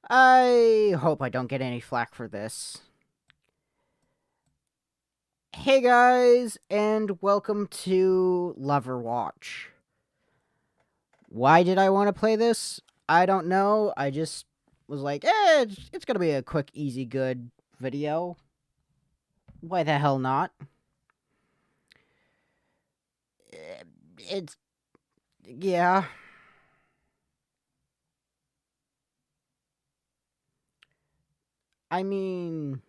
I hope I don't get any flack for this. Hey guys, and welcome to Loverwatch. Why did I want to play this? I don't know. I just was like, it's gonna be a quick, easy, good video. Why the hell not? It's, yeah. I mean,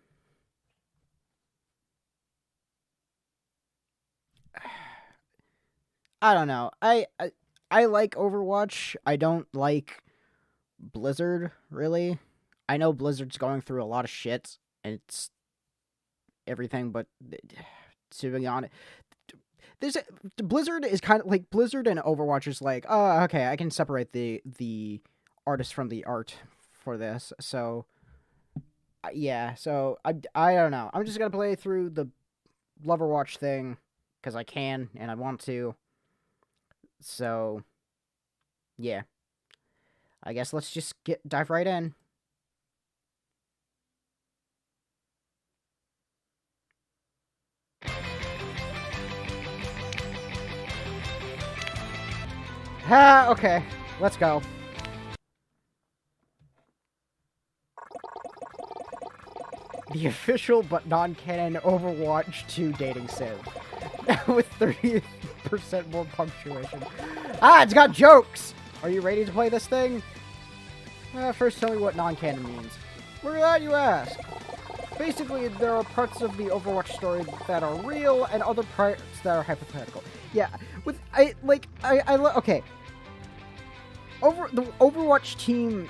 I don't know. I like Overwatch. I don't like Blizzard, really. I know Blizzard's going through a lot of shit, and it's everything, but to be honest, Blizzard is kind of like Blizzard and Overwatch is like, oh, okay, I can separate the artist from the art for this. So yeah, so I don't know. I'm just gonna play through the Loverwatch thing because I can and I want to. So yeah, I guess let's just dive right in. Okay, let's go. The official but non-canon Overwatch 2 dating sim. With 30% more punctuation. It's got jokes! Are you ready to play this thing? First tell me what non-canon means. Look at that, you ask. Basically, there are parts of the Overwatch story that are real and other parts that are hypothetical. Yeah, okay. The Overwatch team,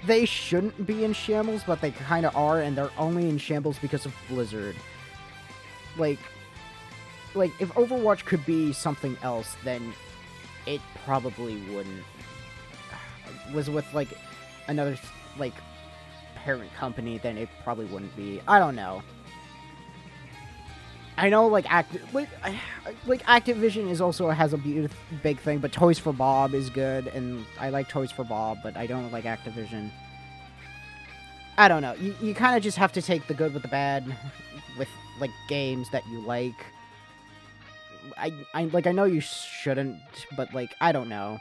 they shouldn't be in shambles, but they kind of are, and they're only in shambles because of Blizzard. Like, if Overwatch could be something else, then it probably wouldn't. Was with, another, parent company, then it probably wouldn't be. I don't know. I know, Activision is also has a big thing, but Toys for Bob is good, and I like Toys for Bob, but I don't like Activision. I don't know. You kind of just have to take the good with the bad with, games that you like. I know you shouldn't, but, I don't know.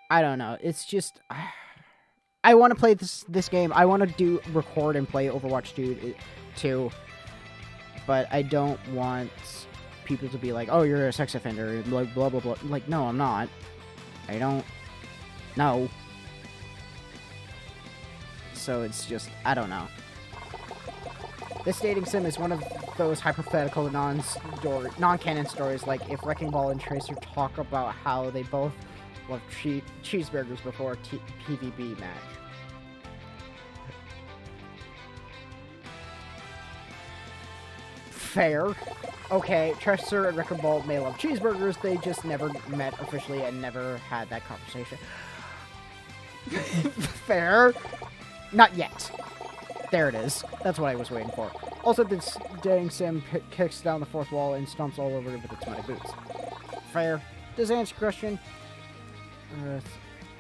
I don't know. It's just... I want to play this game. I want to record and play Overwatch 2, but I don't want people to be like, oh, you're a sex offender, blah, blah, blah, blah. Like, no, I'm not. I don't... No. So it's just... I don't know. This dating sim is one of those hypothetical non-canon stories, like if Wrecking Ball and Tracer talk about how they both love cheeseburgers before a PvP match. Fair. Okay, Tracer and Wrecking Ball may love cheeseburgers, they just never met officially and never had that conversation. Fair. Not yet. There it is. That's what I was waiting for. Also, this dating sim kicks down the fourth wall and stomps all over it with its mighty boots. Fair. Does that answer your question?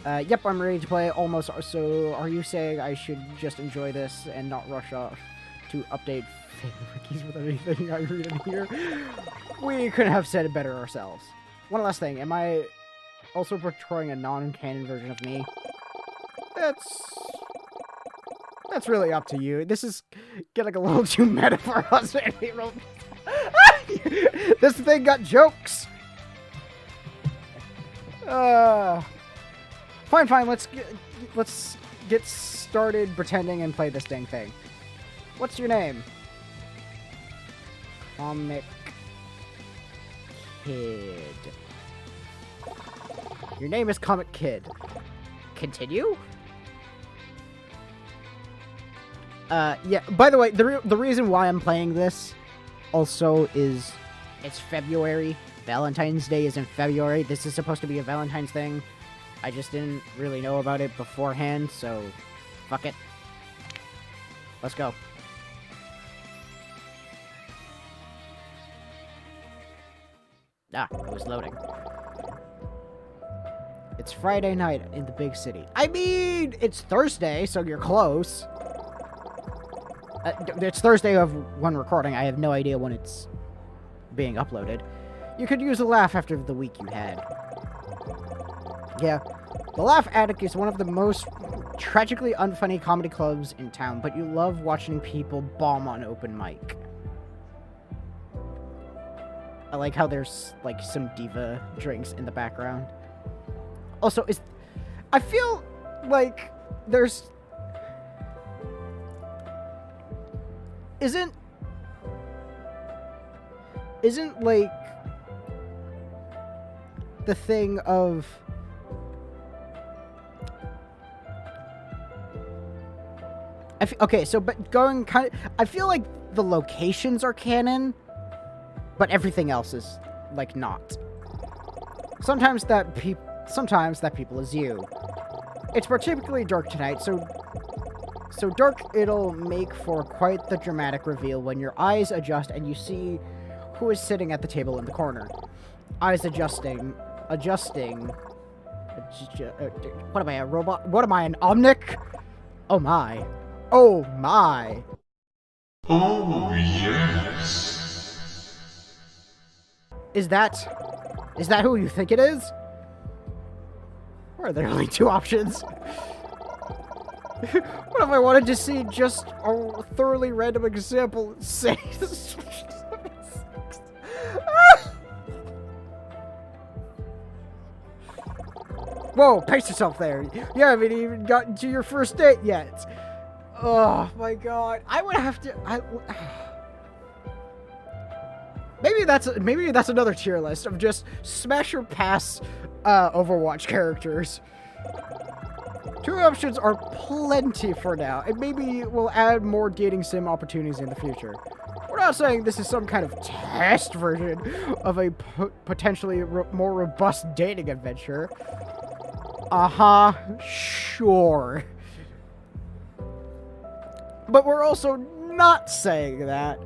Yep, I'm ready to play almost. So, are you saying I should just enjoy this and not rush off to update wikis with anything I read in here? We couldn't have said it better ourselves. One last thing. Am I also portraying a non-canon version of me? That's really up to you. This is getting a little too meta for us. This thing got jokes. Fine. Let's get started pretending and play this dang thing. What's your name? Comic Kid. Your name is Comic Kid. Continue? Yeah, by the way, the reason why I'm playing this also is it's February. Valentine's Day is in February. This is supposed to be a Valentine's thing. I just didn't really know about it beforehand, so fuck it. Let's go. It was loading. It's Friday night in the big city. I mean, it's Thursday, so you're close. It's Thursday of when recording. I have no idea when it's being uploaded. You could use a laugh after the week you had. Yeah, the Laugh Attic is one of the most tragically unfunny comedy clubs in town, but you love watching people bomb on open mic. I like how there's, like, some diva drinks in the background. Also, I feel like there's... Isn't, like, the thing of... but going kind of... I feel like the locations are canon, but everything else is, like, not. Sometimes that people is you. It's particularly dark tonight, so dark it'll make for quite the dramatic reveal when your eyes adjust and you see who is sitting at the table in the corner. Eyes adjusting. What am I, a robot? What am I, an Omnic? Oh my. Oh my. Oh, yes. Is that who you think it is? Or are there only two options? What if I wanted to see just a thoroughly random example? Say... Whoa, pace yourself there. You haven't even gotten to your first date yet. Oh my god. I would have to... Maybe that's another tier list of just smash or pass Overwatch characters. Two options are plenty for now, and maybe we'll add more dating sim opportunities in the future. We're not saying this is some kind of test version of a potentially more robust dating adventure. Sure. But we're also not saying that.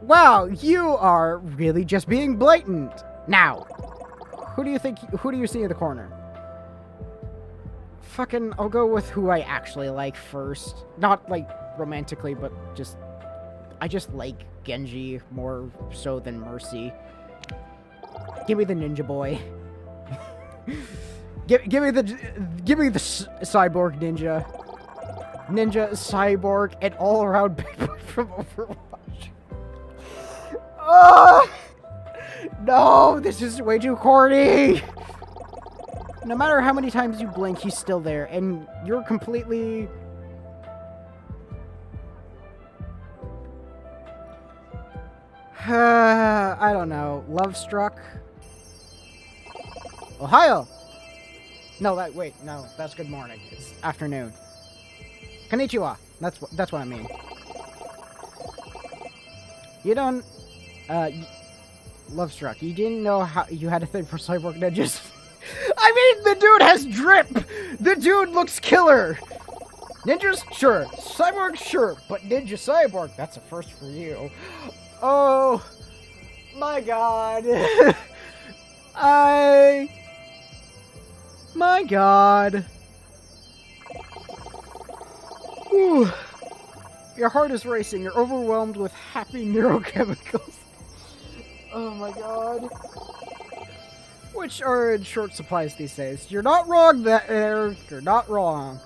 Wow, you are really just being blatant. Now, who do you see in the corner? Fucking, I'll go with who I actually like first. Not, like, romantically, but I just like Genji more so than Mercy. Give me the ninja boy. give me the cyborg ninja. Ninja, cyborg, and all-around big boy from Overwatch. Oh! No, this is way too corny! No matter how many times you blink, he's still there, and you're completely... I don't know. Love struck? Ohio! No, no, that's good morning. It's afternoon. Konnichiwa. That's what I mean. You don't... Love struck. You didn't know how you had a thing for cyborg ninjas. I mean, the dude has drip! The dude looks killer! Ninjas? Sure. Cyborg? Sure. But Ninja Cyborg, that's a first for you. Oh, my god. My god. Whew. Your heart is racing. You're overwhelmed with happy neurochemicals. Oh my god. Which are in short supplies these days. You're not wrong there. You're not wrong.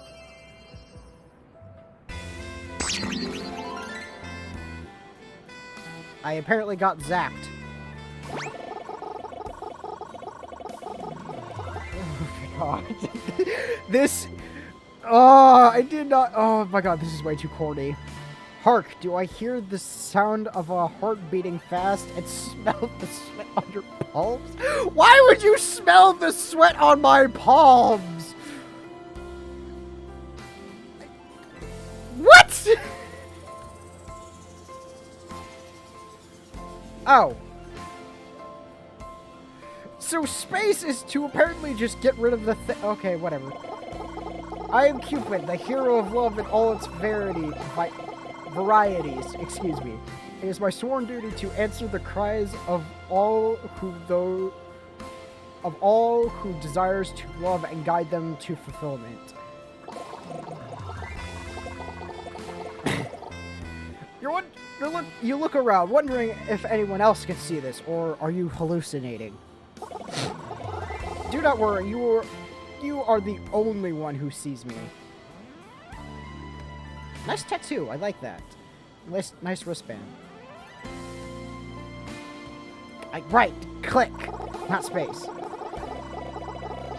I apparently got zapped. Oh my god. This... Oh, I did not... Oh my god, this is way too corny. Hark, do I hear the sound of a heart beating fast and smell the sweat on your palms? Why would you smell the sweat on my palms? What? Oh. So space is to apparently just get rid of the okay, whatever. I am Cupid, the hero of love in all its varieties, excuse me. It is my sworn duty to answer the cries of all of all who desires to love and guide them to fulfillment. You look around, wondering if anyone else can see this, or are you hallucinating? Do not worry, you are the only one who sees me. Nice tattoo, I like that. Nice wristband. Right, click, not space.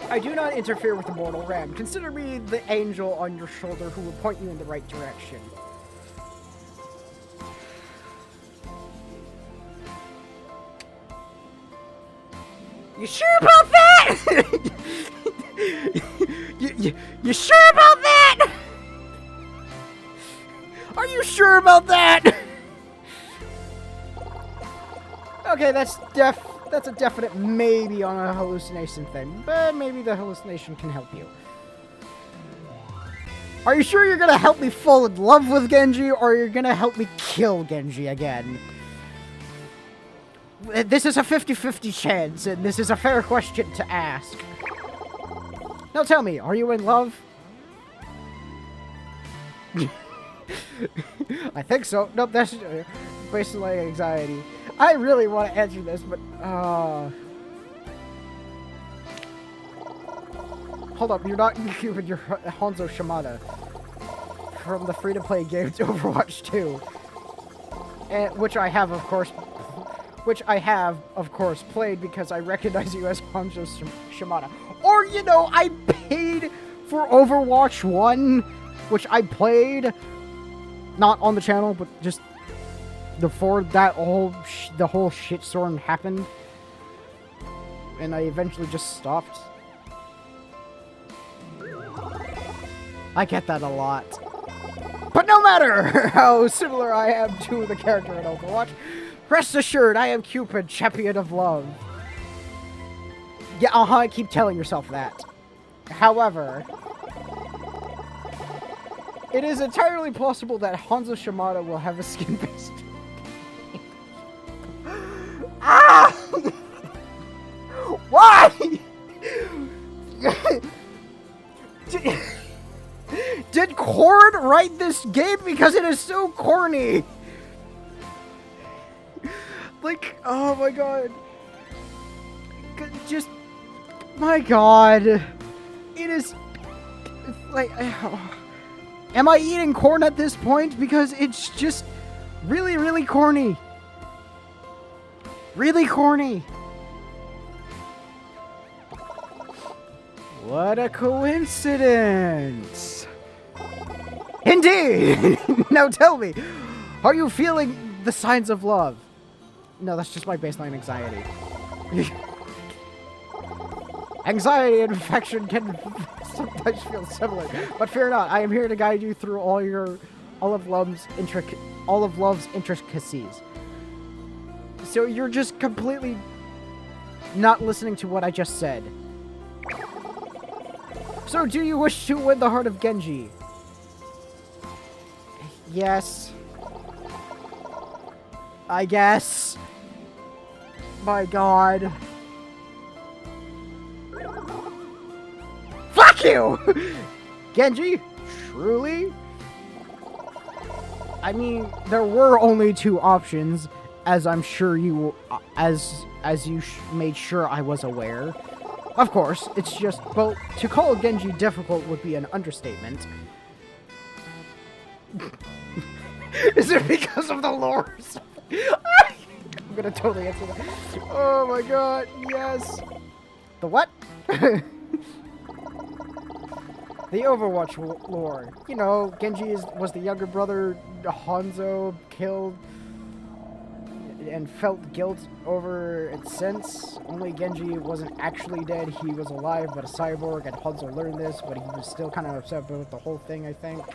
I do not interfere with the mortal realm. Consider me the angel on your shoulder who will point you in the right direction. You sure about that? you sure about that? Are you sure about that? Okay, that's a definite maybe on a hallucination thing, but maybe the hallucination can help you. Are you sure you're gonna help me fall in love with Genji, or you're gonna help me kill Genji again? This is a 50-50 chance, and this is a fair question to ask. Now tell me, are you in love? I think so. Nope, that's based on my anxiety. I really want to answer this, but hold up, you're not Cupid, you're Hanzo Shimada from the free-to-play game Overwatch 2, and which I have, of course, played because I recognize you as Hanzo Shimada. Or, you know, I paid for Overwatch 1, which I played, not on the channel, but just before that the whole shitstorm happened. And I eventually just stopped. I get that a lot. But no matter how similar I am to the character in Overwatch, rest assured, I am Cupid, champion of love. Yeah, keep telling yourself that. However, it is entirely possible that Hanzo Shimada will have a skin-based... Ah! Why? Did Cord write this game because it is so corny? Like, oh my god. Just, my god. It is, like, am I eating corn at this point? Because it's just really, really corny. Really corny. What a coincidence. Indeed! Now tell me, are you feeling the signs of love? No, that's just my baseline anxiety. Anxiety and affection can sometimes feel similar, but fear not. I am here to guide you through all of love's intricacies. So you're just completely not listening to what I just said. So do you wish to win the heart of Genji? Yes. I guess. My god. Fuck you! Genji? Truly? I mean, there were only two options, as I'm sure you, as you made sure I was aware. Of course, it's just, well, to call Genji difficult would be an understatement. Is it because of the lore? I'm gonna totally answer that. Oh my god, yes. The what? The Overwatch lore. You know, Genji was the younger brother Hanzo killed and felt guilt over it since. Only Genji wasn't actually dead, he was alive but a cyborg, and Hanzo learned this, but he was still kind of upset about the whole thing, I think.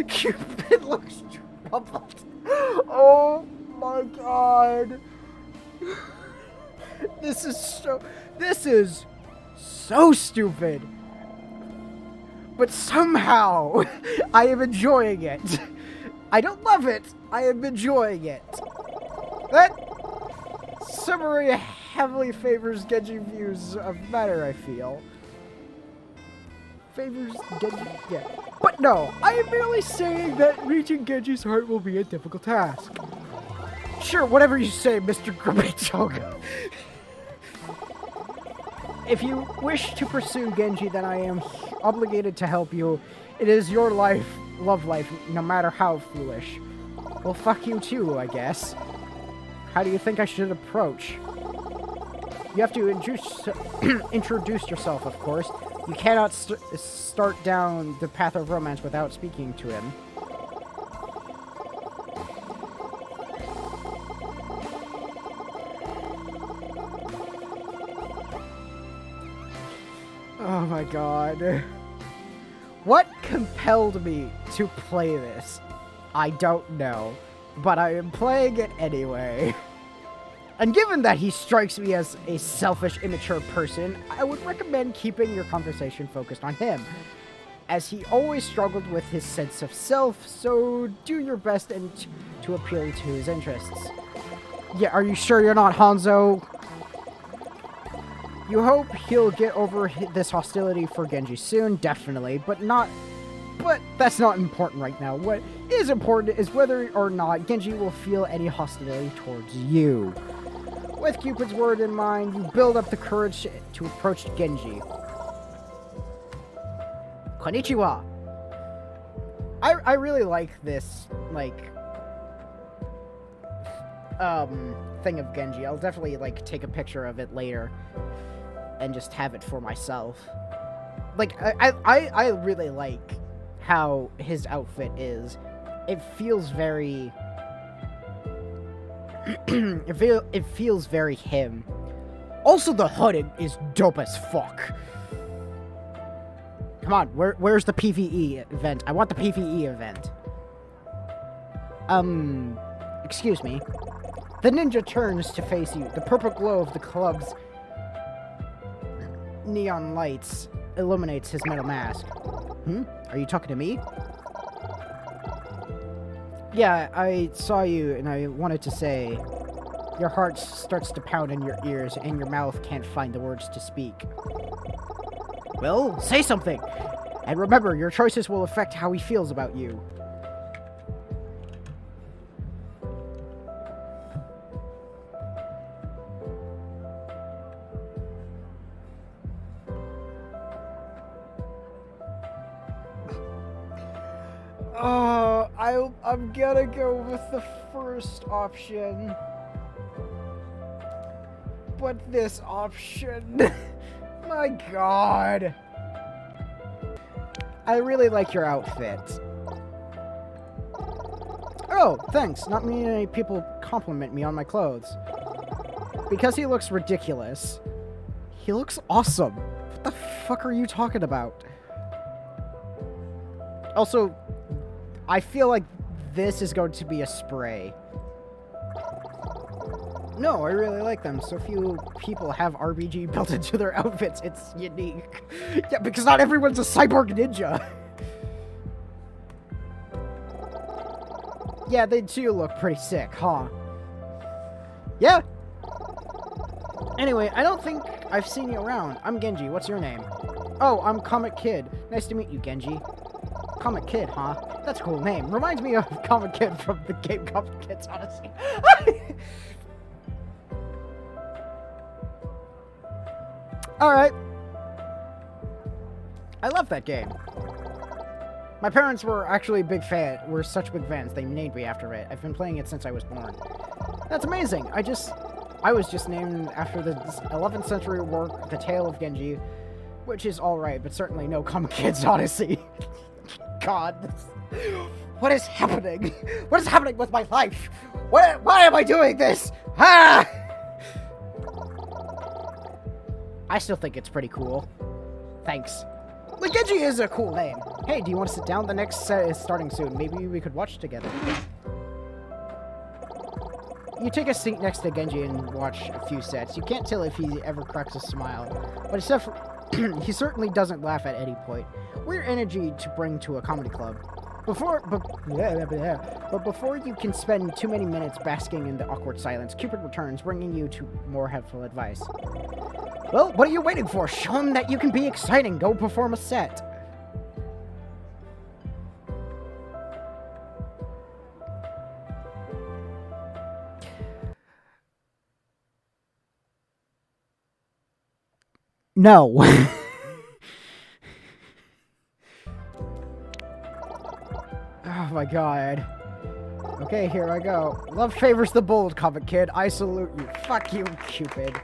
Cupid looks troubled. Oh my god. This is so stupid. But somehow, I am enjoying it. I don't love it, I am enjoying it. That summary heavily favors Genji views of matter, I feel. Favors Genji, yeah. But no, I am merely saying that reaching Genji's heart will be a difficult task. Sure, whatever you say, Mr. Grimatoga. If you wish to pursue Genji, then I am obligated to help you. It is your life, love life, no matter how foolish. Well, fuck you too, I guess. How do you think I should approach? You have to introduce yourself, of course. You cannot start down the path of romance without speaking to him. Oh my god. What compelled me to play this? I don't know, but I am playing it anyway. And given that he strikes me as a selfish, immature person, I would recommend keeping your conversation focused on him, as he always struggled with his sense of self, so do your best to appeal to his interests. Yeah, are you sure you're not Hanzo? You hope he'll get over this hostility for Genji soon, definitely, but that's not important right now. What is important is whether or not Genji will feel any hostility towards you. With Cupid's word in mind, you build up the courage to approach Genji. Konnichiwa! I really like this, thing of Genji. I'll definitely, take a picture of it later and just have it for myself. I really like how his outfit is. It feels very... it feels very him. Also, the hood is dope as fuck. Come on, where's the PvE event? I want the PvE event. Excuse me. The ninja turns to face you. The purple glow of the club's neon lights illuminates his metal mask. Are you talking to me? Yeah, I saw you, and I wanted to say, your heart starts to pound in your ears, and your mouth can't find the words to speak. Well, say something! And remember, your choices will affect how he feels about you. I'm gonna go with the first option. But this option... My god. I really like your outfit. Oh, thanks. Not many people compliment me on my clothes. Because he looks ridiculous. He looks awesome. What the fuck are you talking about? Also, I feel like this is going to be a spray. No, I really like them. So few people have RBG built into their outfits. It's unique. Yeah, because not everyone's a cyborg ninja. Yeah, they do look pretty sick, huh? Yeah. Anyway, I don't think I've seen you around. I'm Genji. What's your name? Oh, I'm Comic Kid. Nice to meet you, Genji. Comic Kid, huh? That's a cool name. Reminds me of Comic Kid from the game Comic Kids, honestly. Alright. I love that game. My parents were actually were such big fans, they named me after it. I've been playing it since I was born. That's amazing. I was just named after the 11th century work, The Tale of Genji, which is alright, but certainly no Comic Kids Odyssey. God. What is happening? What is happening with my life? Why am I doing this? Ah! I still think it's pretty cool. Thanks. Like, Genji is a cool name. Hey, do you want to sit down? The next set is starting soon. Maybe we could watch together. You take a seat next to Genji and watch a few sets. You can't tell if he ever cracks a smile. But except for... he certainly doesn't laugh at any point. Weird energy to bring to a comedy club. But before you can spend too many minutes basking in the awkward silence, Cupid returns, bringing you to more helpful advice. Well, what are you waiting for? Show him that you can be exciting. Go perform a set. No. Oh my god. Okay, here I go. Love favors the bold, comic kid. I salute you. Fuck you, Cupid.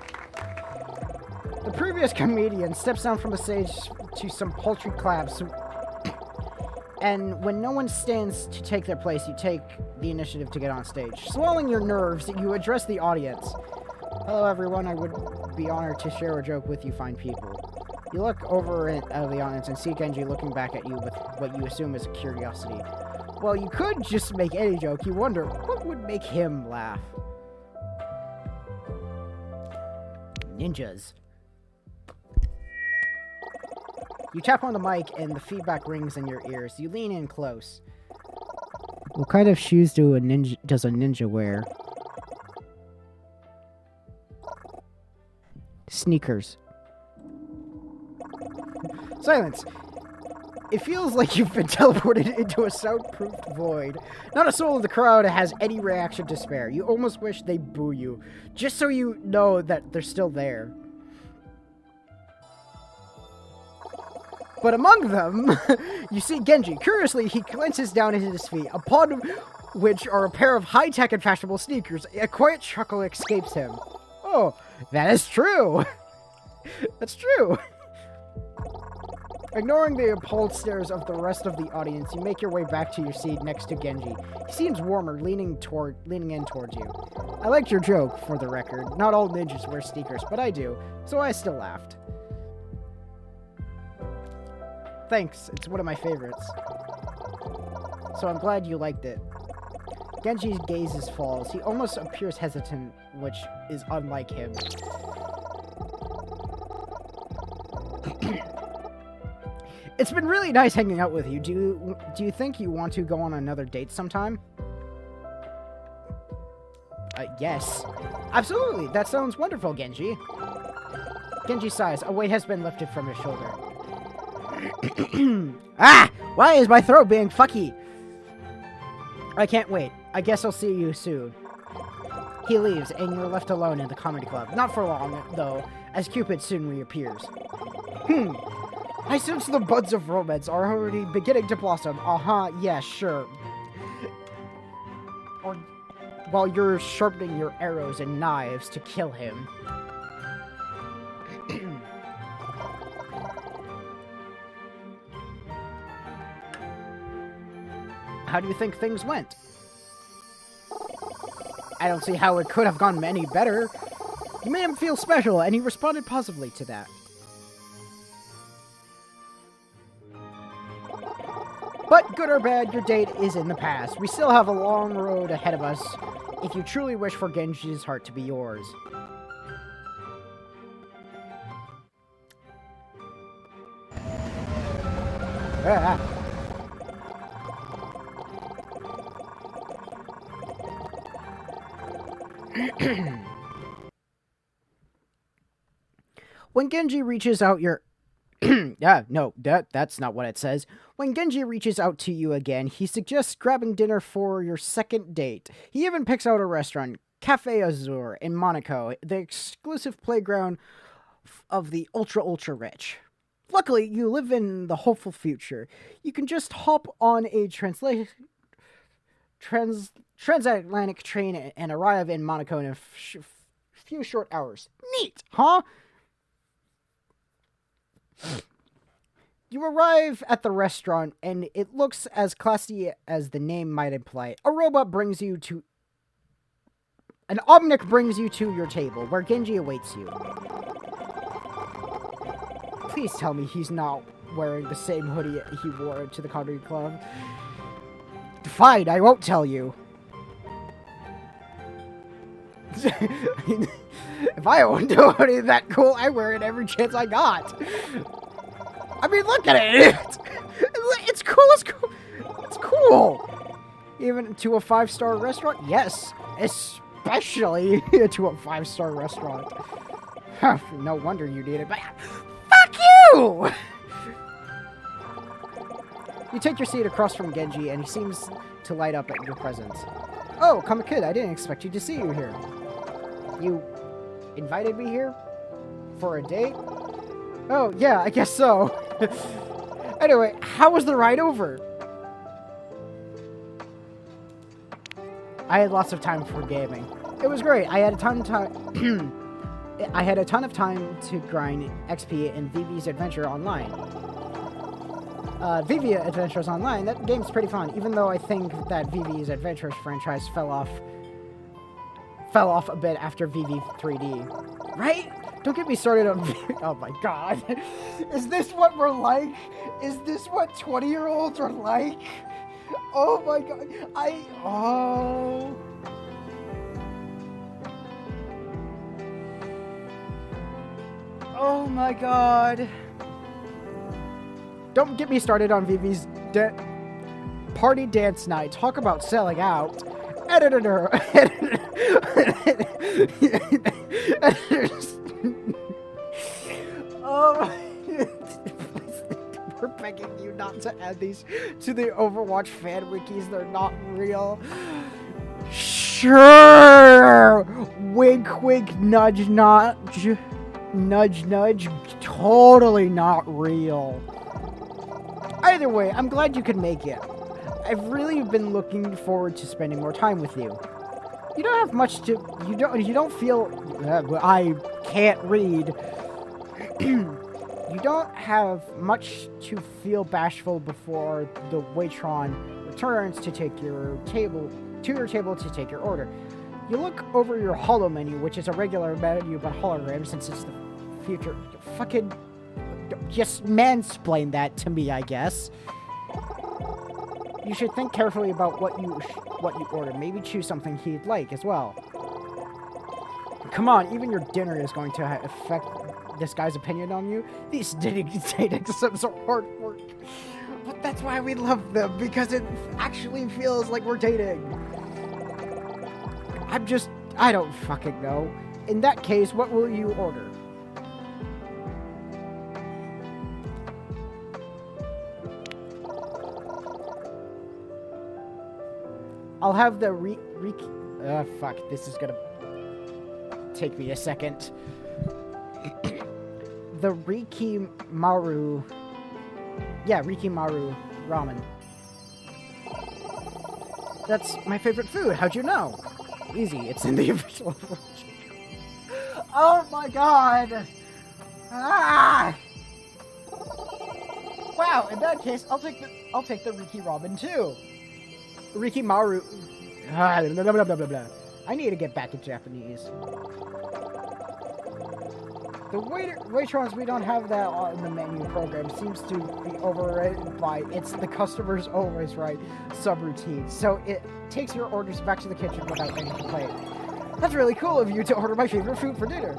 The previous comedian steps down from the stage to some paltry claps. And when no one stands to take their place, you take the initiative to get on stage. Swelling your nerves, you address the audience. Hello, everyone. I would be honored to share a joke with you fine people. You look over at the audience and see Genji looking back at you with what you assume is a curiosity. Well, you could just make any joke. You wonder, what would make him laugh? Ninjas. You tap on the mic and the feedback rings in your ears. You lean in close. What kind of shoes does a ninja wear? Sneakers. Silence. It feels like you've been teleported into a soundproofed void. Not a soul in the crowd has any reaction to spare. You almost wish they boo you, just so you know that they're still there. But among them, you see Genji. Curiously, he glances down at his feet, upon which are a pair of high-tech and fashionable sneakers. A quiet chuckle escapes him. Oh, that is true. That's true. Ignoring the appalled stares of the rest of the audience, you make your way back to your seat next to Genji. He seems warmer, leaning in towards you. I liked your joke, for the record. Not all ninjas wear sneakers, but I do, so I still laughed. Thanks, it's one of my favorites. So I'm glad you liked it. Genji's gaze falls. He almost appears hesitant, which is unlike him. It's been really nice hanging out with you. Do you think you want to go on another date sometime? Yes. Absolutely. That sounds wonderful, Genji. Genji sighs. A weight has been lifted from his shoulder. Ah! Why is my throat being fucky? I can't wait. I guess I'll see you soon. He leaves, and you're left alone in the comedy club. Not for long, though, as Cupid soon reappears. I sense the buds of romance are already beginning to blossom. Yeah, sure. Or while you're sharpening your arrows and knives to kill him. How do you think things went? I don't see how it could have gone any better. You made him feel special, and he responded positively to that. But good or bad, your date is in the past. We still have a long road ahead of us if you truly wish for Genji's heart to be yours. When Genji reaches out your... no, that's not what it says. When Genji reaches out to you again, he suggests grabbing dinner for your second date. He even picks out a restaurant, Cafe Azur in Monaco, the exclusive playground of the ultra rich. Luckily, you live in the hopeful future. You can just hop on a transatlantic train and arrive in Monaco in a few short hours. Neat, huh? You arrive at the restaurant, and it looks as classy as the name might imply. An Omnic brings you to your table, where Genji awaits you. Please tell me he's not wearing the same hoodie he wore to the comedy club. Fine, I won't tell you. If I owned a hoodie that cool, I wear it every chance I got. I mean, look at it. It's cool. It's That's cool! Even to a 5-star restaurant? Yes, especially to a 5-star restaurant. No wonder you need it, but fuck you! You take your seat across from Genji, and he seems to light up at your presence. Oh, Comic Kid, I didn't expect you to see you here. You invited me here? For a date? Oh, yeah, I guess so. Anyway, how was the ride over? I had lots of time for gaming. It was great. I had a ton of time. I had a ton of time to grind XP in VV's Adventure Online. VV Adventures Online, that game's pretty fun, even though I think that VV's Adventures franchise fell off a bit after VV 3D. Right? Don't get me started on oh my god. Is this what we're like? Is this what 20-year-olds are like? Oh my god. Oh my god. Don't get me started on VV's party dance night. Talk about selling out. Editor. Oh, we're begging you not to add these to the Overwatch fan wikis. They're not real. Sure. Wink, wink, nudge, nudge. Nudge, nudge. Totally not real. Either way, I'm glad you could make it. I've really been looking forward to spending more time with you. You don't have much to... You don't feel... I can't read. You don't have much to feel bashful before the Waitron returns to take your table... To your table to take your order. You look over your holo menu, which is a regular menu but hologram since it's the future. Fucking... Just mansplain that to me, I guess. You should think carefully about what you order. Maybe choose something he'd like as well. Come on, even your dinner is going to affect this guy's opinion on you. These dating sims are hard work. But that's why we love them, because it actually feels like we're dating. I don't fucking know. In that case, what will you order? I'll have the fuck, this is gonna take me a second. The Rikimaru... Yeah, Rikimaru ramen. That's my favorite food, how'd you know? Easy, it's in the official... Oh my god! Ah! Wow, in that case, I'll take the Riki ramen too. Rikimaru. Blah, blah, blah, blah, blah. I need to get back to Japanese. The Waitrons, we don't have that on the menu program. Seems to be overridden by it's the customer's always right subroutine. So it takes your orders back to the kitchen without any complaint. That's really cool of you to order my favorite food for dinner.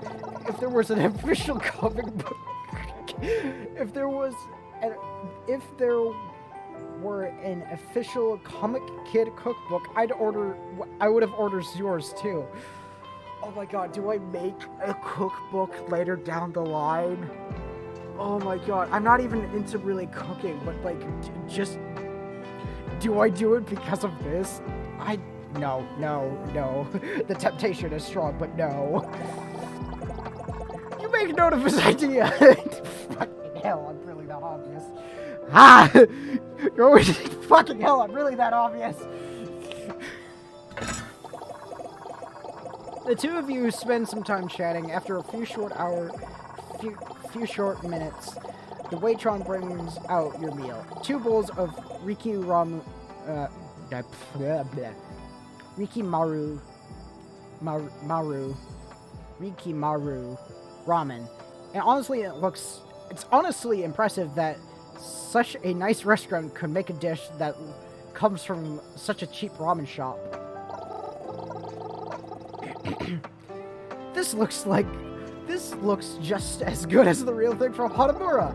If there was an official comic book, if there were an official Comic Kid cookbook, I would have ordered yours too. Oh my god, do I make a cookbook later down the line? Oh my god, I'm not even into really cooking, but like, just, do I do it because of this? No. The temptation is strong, but no. You make note of his idea. Fucking hell, I'm really that obvious. Ah! Fucking hell, I'm really that obvious. The two of you spend some time chatting. After a few short minutes, the Waitron brings out your meal. 2 bowls of Rikimaru ramen. And honestly, it's honestly impressive that such a nice restaurant could make a dish that comes from such a cheap ramen shop. This looks just as good as the real thing from Hanamura.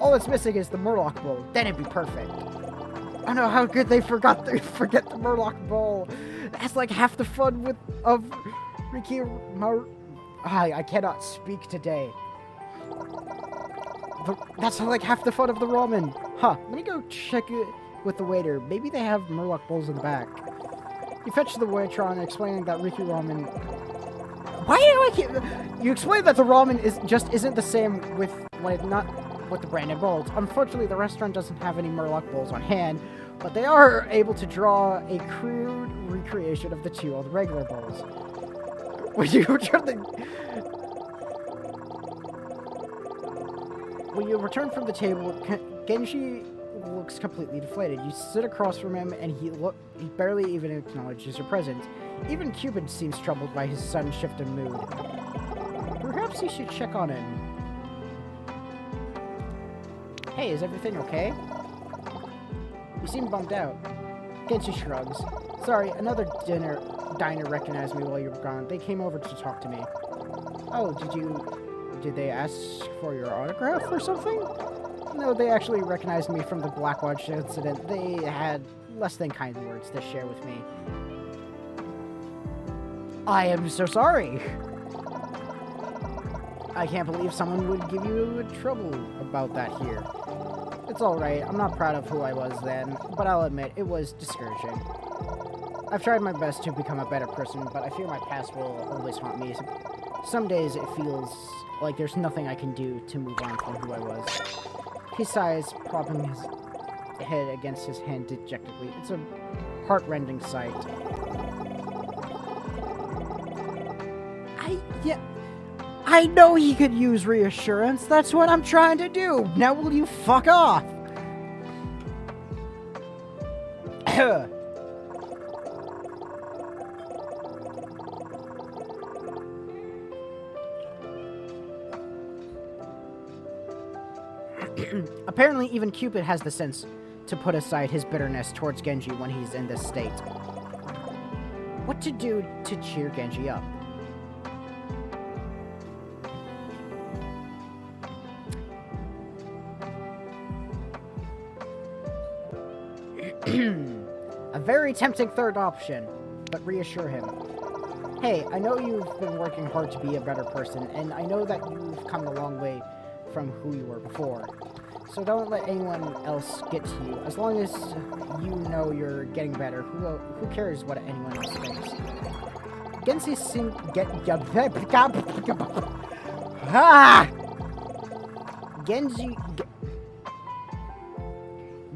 All it's missing is the Murloc bowl. Then it'd be perfect. I know how good they forget the Murloc Bowl. That's like half the fun of Ricky I cannot speak today. That's like half the fun of the ramen. Huh, let me go check it with the waiter. Maybe they have Murloc Bowls in the back. You fetch the waitron explaining that Ricky Ramen... Why do I keep... You explain that the ramen isn't the same with the branded bowls. Unfortunately, the restaurant doesn't have any Murloc Bowls on hand, but they are able to draw a crude recreation of the two old regular bowls. When you return from the table, Genji looks completely deflated. You sit across from him, and he barely even acknowledges your presence. Even Cupid seems troubled by his sudden shift in mood. Perhaps you should check on him. Hey, is everything okay? You seem bummed out. Genji shrugs. Sorry, another diner recognized me while you were gone. They came over to talk to me. Oh, did they ask for your autograph or something? No, they actually recognized me from the Blackwatch incident. They had less than kind words to share with me. I am so sorry. I can't believe someone would give you trouble about that here. It's alright, I'm not proud of who I was then, but I'll admit, it was discouraging. I've tried my best to become a better person, but I fear my past will always haunt me. Some days it feels like there's nothing I can do to move on from who I was. He sighs, propping his head against his hand dejectedly. It's a heart-rending sight. I know he could use reassurance. That's what I'm trying to do. Now will you fuck off? Apparently, even Cupid has the sense to put aside his bitterness towards Genji when he's in this state. What to do to cheer Genji up? A very tempting third option, but reassure him. Hey, I know you've been working hard to be a better person, and I know that you've come a long way from who you were before. So don't let anyone else get to you. As long as you know you're getting better, who cares what anyone else thinks? Genji seems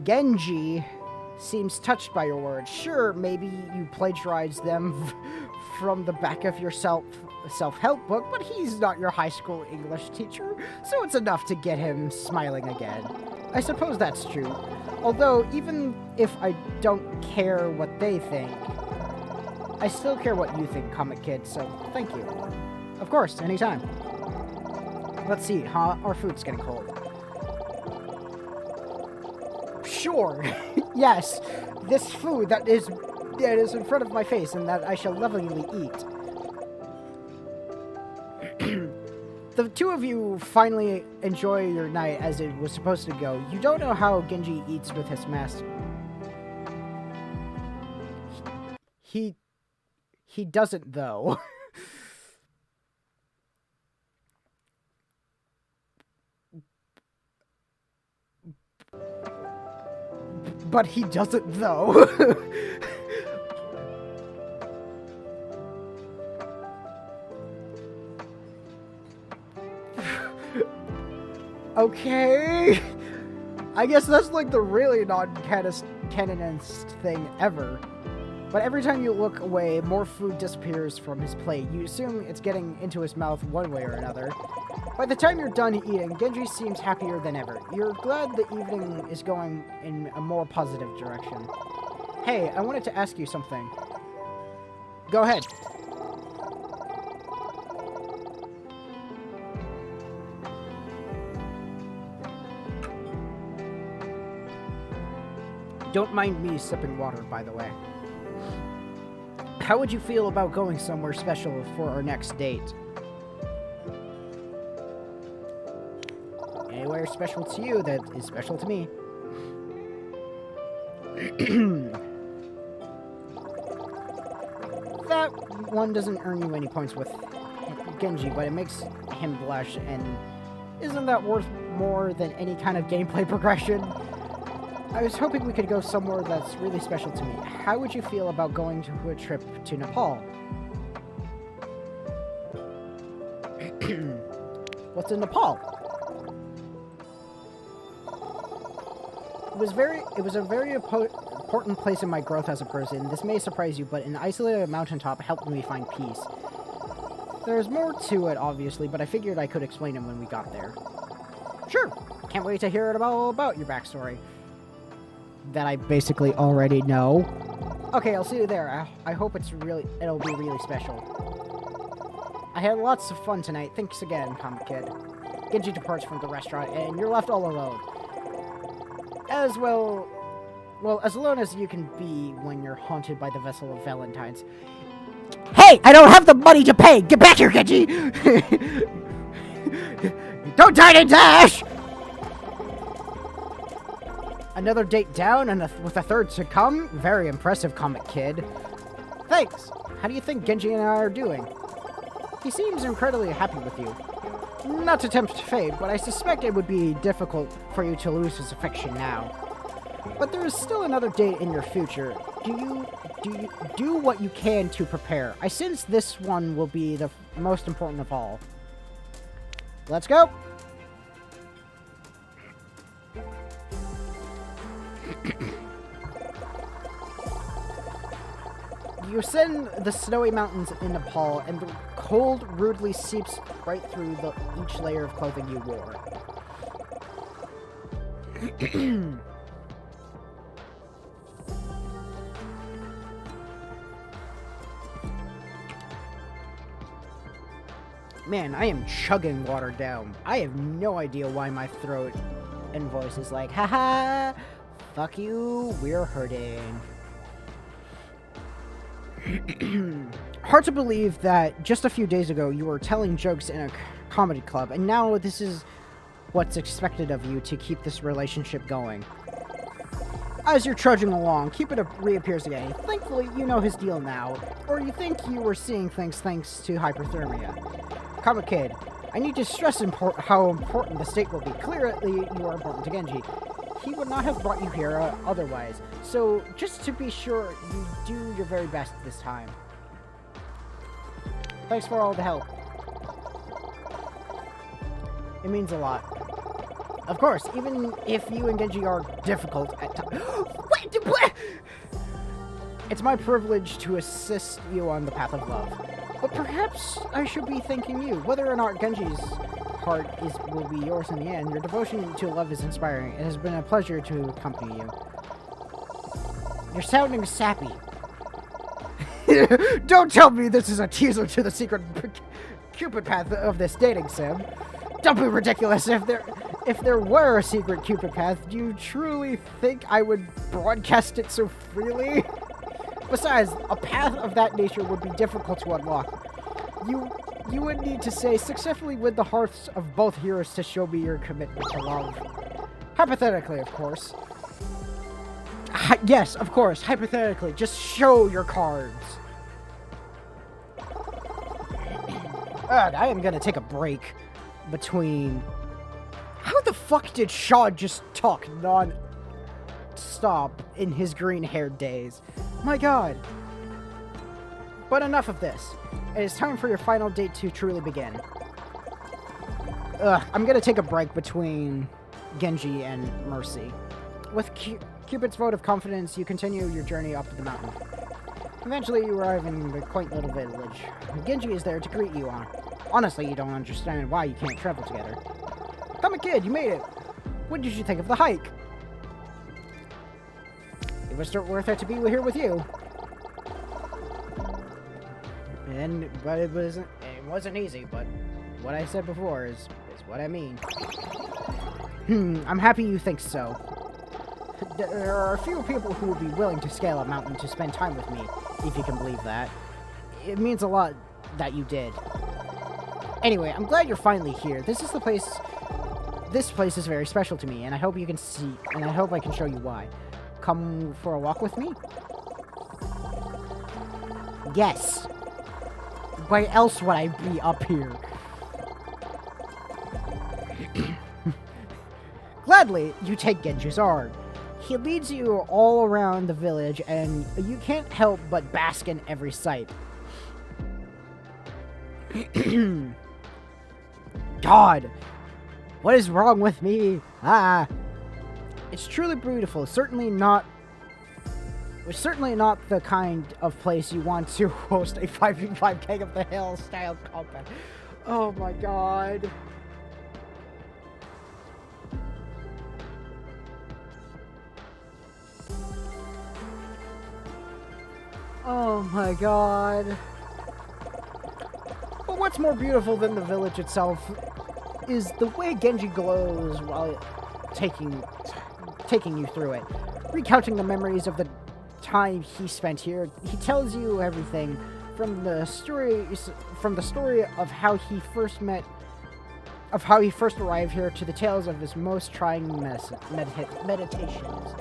Genji seems touched by your words. Sure, maybe you plagiarized them from the back of your self-help book, but he's not your high school English teacher, so it's enough to get him smiling again. I suppose that's true. Although, even if I don't care what they think, I still care what you think, Comic Kid, so thank you. Of course, anytime. Let's see, huh? Our food's getting cold. Sure. Yes, this food that is in front of my face and that I shall lovingly eat. The two of you finally enjoy your night as it was supposed to go. You don't know how Genji eats with his master. He doesn't, though. But he doesn't, though. Okay. I guess that's like the really non-canonist thing ever. But every time you look away, more food disappears from his plate. You assume it's getting into his mouth one way or another. By the time you're done eating, Genji seems happier than ever. You're glad the evening is going in a more positive direction. Hey, I wanted to ask you something. Go ahead. Don't mind me sipping water, by the way. How would you feel about going somewhere special for our next date? Anywhere special to you that is special to me. That one doesn't earn you any points with Genji, but it makes him blush, and isn't that worth more than any kind of gameplay progression? I was hoping we could go somewhere that's really special to me. How would you feel about going to a trip to Nepal? What's in Nepal? It was a very important place in my growth as a person. This may surprise you, but an isolated mountaintop helped me find peace. There's more to it, obviously, but I figured I could explain it when we got there. Sure! Can't wait to hear it all about your backstory. That I basically already know. Okay, I'll see you there. I hope it'll be really special. I had lots of fun tonight. Thanks again, Comic Kid. Genji departs from the restaurant, and you're left all alone. As alone as you can be when you're haunted by the vessel of Valentine's. Hey! I don't have the money to pay! Get back here, Genji! Don't dine and dash! Another date down and with a third to come? Very impressive, Comic Kid. Thanks! How do you think Genji and I are doing? He seems incredibly happy with you. Not to tempt fate, but I suspect it would be difficult for you to lose his affection now. But there is still another date in your future. Do what you can to prepare. I sense this one will be the most important of all. Let's go! You ascend the snowy mountains in Nepal, and the cold rudely seeps right through each layer of clothing you wore. Man, I am chugging water down. I have no idea why my throat and voice is like, haha, fuck you, we're hurting. Hard to believe that just a few days ago you were telling jokes in a comedy club, and now this is what's expected of you to keep this relationship going. As you're trudging along, Cupid reappears again. Thankfully, you know his deal now, or you think you were seeing things thanks to hyperthermia. Comic Kid, I need to stress how important the state will be. Clearly, you are important to Genji. He would not have brought you here otherwise. So, just to be sure, you do your very best this time. Thanks for all the help. It means a lot. Of course, even if you and Genji are difficult at times. What? It's my privilege to assist you on the path of love. But perhaps I should be thanking you. Whether or not Genji's heart will be yours in the end, your devotion to love is inspiring. It has been a pleasure to accompany you. You're sounding sappy. Don't tell me this is a teaser to the secret Cupid path of this dating sim. Don't be ridiculous. If there were a secret Cupid path, do you truly think I would broadcast it so freely? Besides, a path of that nature would be difficult to unlock. You would need to say, successfully win the hearts of both heroes to show me your commitment to love. Hypothetically, of course. Yes, of course, hypothetically. Just show your cards. I am gonna take a break between... How the fuck did Shaw just talk non-stop in his green-haired days? My god. But enough of this. It is time for your final date to truly begin. I'm gonna take a break between Genji and Mercy. With Cupid's vote of confidence, you continue your journey up the mountain. Eventually, you arrive in the quaint little village. Genji is there to greet you. Honestly, you don't understand why you can't travel together. Come on, kid, you made it. What did you think of the hike? It was worth it to be here with you. But it wasn't easy, but what I said before is what I mean. I'm happy you think so. There are a few people who would be willing to scale a mountain to spend time with me, if you can believe that. It means a lot that you did. Anyway, I'm glad you're finally here. This place is very special to me, and I hope you can see, and I hope I can show you why. come for a walk with me? Yes. Why else would I be up here? Gladly, you take Genji's arm. He leads you all around the village, and you can't help but bask in every sight. God, what is wrong with me? It's truly beautiful. Certainly not the kind of place you want to host a 5v5 King of the Hill style combat. Oh my god. Oh my god. But what's more beautiful than the village itself is the way Genji glows while taking you through it. Recounting the memories of the time he spent here, he tells you everything from the story of how he first arrived here to the tales of his most trying meditations.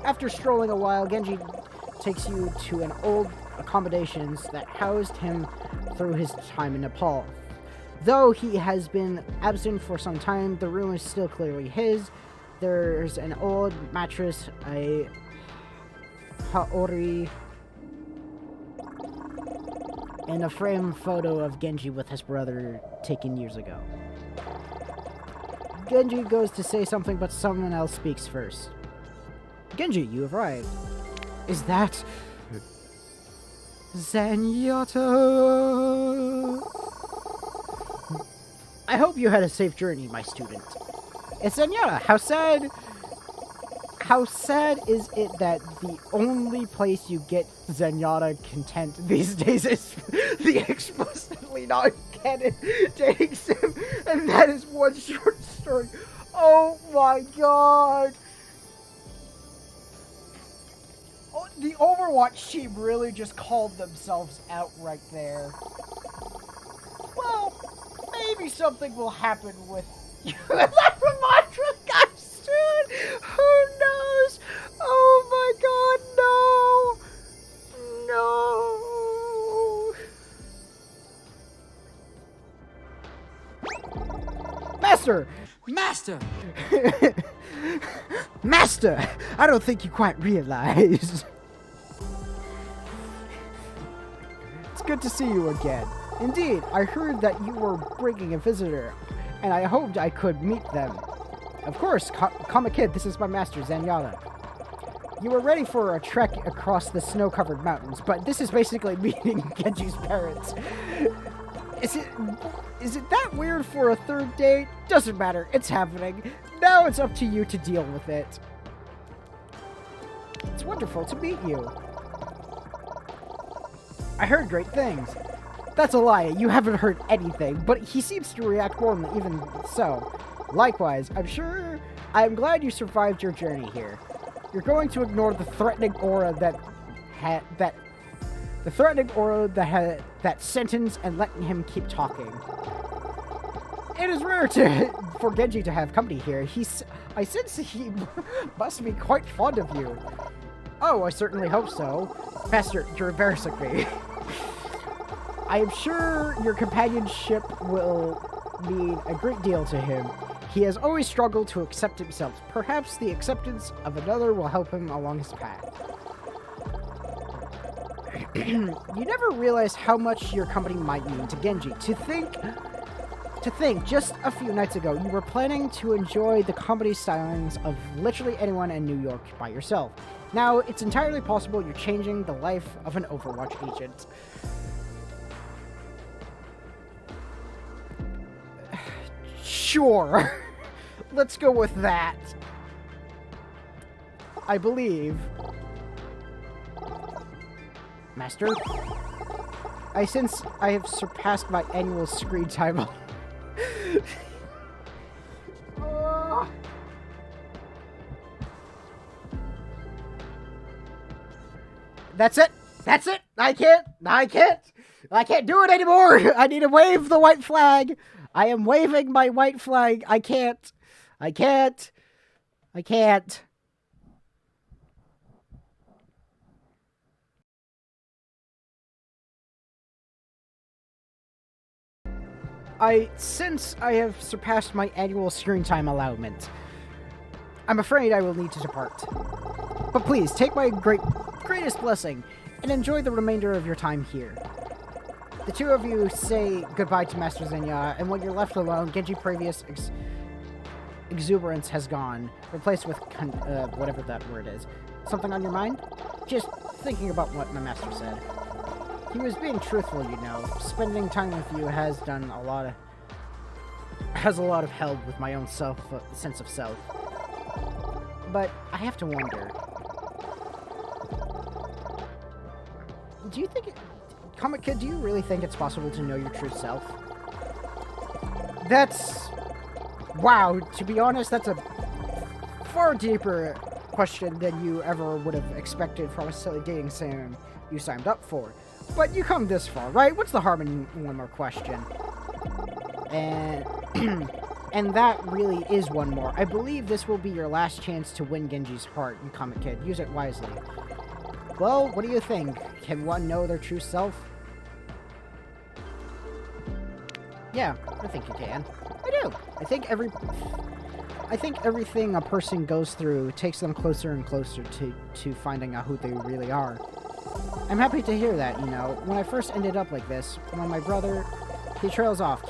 After strolling a while, Genji takes you to an old accommodations that housed him through his time in Nepal. Though he has been absent for some time, the room is still clearly his. There's an old mattress, a haori, and a framed photo of Genji with his brother taken years ago. Genji goes to say something, but someone else speaks first. Genji, you have arrived. Is that Zenyatta? I hope you had a safe journey, my student. It's Zenyatta. How sad is it that the only place you get Zenyatta content these days is the explicitly non-canon dating sim, and that is one short story. Oh my god. The Overwatch team really just called themselves out right there. Well, maybe something will happen with you. Ramondra got soon. Who knows? Oh my god, no. Master! Master! I don't think you quite realize. It's good to see you again. Indeed, I heard that you were bringing a visitor, and I hoped I could meet them. Of course, Comic Kid, this is my master, Zenyatta. You were ready for a trek across the snow-covered mountains, but this is basically meeting Genji's parents. Is it that weird for a third date? Doesn't matter, it's happening. Now it's up to you to deal with it. It's wonderful to meet you. I heard great things. That's a lie, you haven't heard anything, but he seems to react warmly even so. Likewise, I'm glad you survived your journey here. You're going to ignore the threatening aura that sentence and letting him keep talking. It is rare for Genji to have company here. I sense he must be quite fond of you. Oh, I certainly hope so. Master, you're embarrassing me. I am sure your companionship will mean a great deal to him. He has always struggled to accept himself. Perhaps the acceptance of another will help him along his path. You never realize how much your company might mean to Genji. To think, just a few nights ago, you were planning to enjoy the comedy stylings of literally anyone in New York by yourself. Now, it's entirely possible you're changing the life of an Overwatch agent. Sure. Let's go with that. I believe. Master? I sense I have surpassed my annual screen time. That's it. That's it. I can't do it anymore. I need to wave the white flag. I am waving my white flag. I can't. Since I have surpassed my annual screen time allowance, I'm afraid I will need to depart. But please, take my greatest blessing, and enjoy the remainder of your time here. The two of you say goodbye to Master Xenia, and when you're left alone, Genji's previous exuberance has gone, replaced with whatever that word is. Something on your mind? Just thinking about what my master said. He was being truthful, you know. Spending time with you has a lot of help with my own sense of self. But I have to wonder. Do you think Comic Kid, do you really think it's possible to know your true self? Wow, to be honest, that's a far deeper question than you ever would have expected from a silly dating sim you signed up for. But you come this far, right? What's the harm in one more question? And and that really is one more. I believe this will be your last chance to win Genji's heart in Comic Kid. Use it wisely. Well, what do you think? Can one know their true self? Yeah, I think you can. I do. I think everything a person goes through takes them closer and closer to finding out who they really are. I'm happy to hear that, you know. When I first ended up like this, when my brother, he trails off,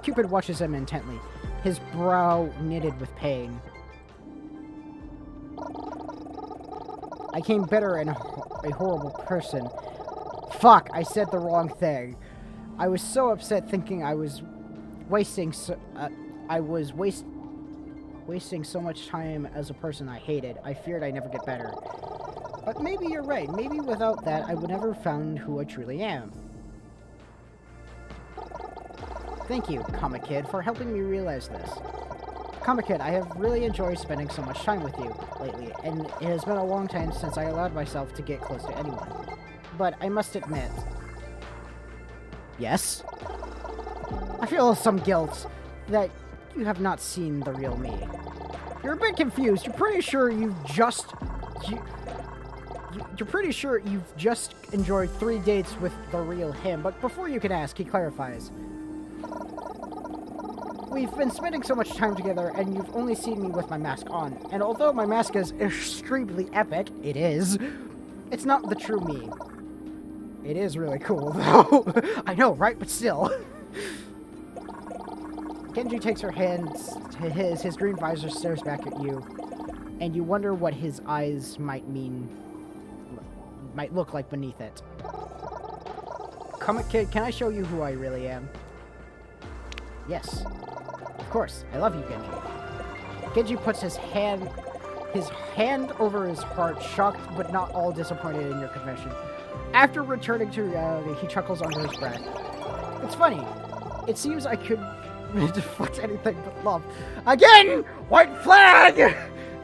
Cupid watches him intently, his brow knitted with pain. I came better and a horrible person. Fuck, I said the wrong thing. I was so upset thinking I was wasting so much time as a person I hated. I feared I'd never get better. But maybe you're right. Maybe without that, I would never found who I truly am. Thank you, Comic Kid, for helping me realize this. Comic Kid, I have really enjoyed spending so much time with you lately, and it has been a long time since I allowed myself to get close to anyone. But I must admit... Yes? I feel some guilt that you have not seen the real me. You're a bit confused. You're pretty sure you've just enjoyed 3 dates with the real him, but before you can ask, he clarifies. We've been spending so much time together, and you've only seen me with my mask on. And although my mask is extremely epic, it is, it's not the true me. It is really cool, though. I know, right? But still. Genji takes her hands to his green visor stares back at you, and you wonder what his eyes might look like beneath it. Comic Kid, can I show you who I really am? Yes. Of course, I love you, Genji. Genji puts his hand over his heart, shocked but not all disappointed in your confession. After returning to reality, he chuckles under his breath. It's funny. It seems I could deflect anything but love. Again! White flag!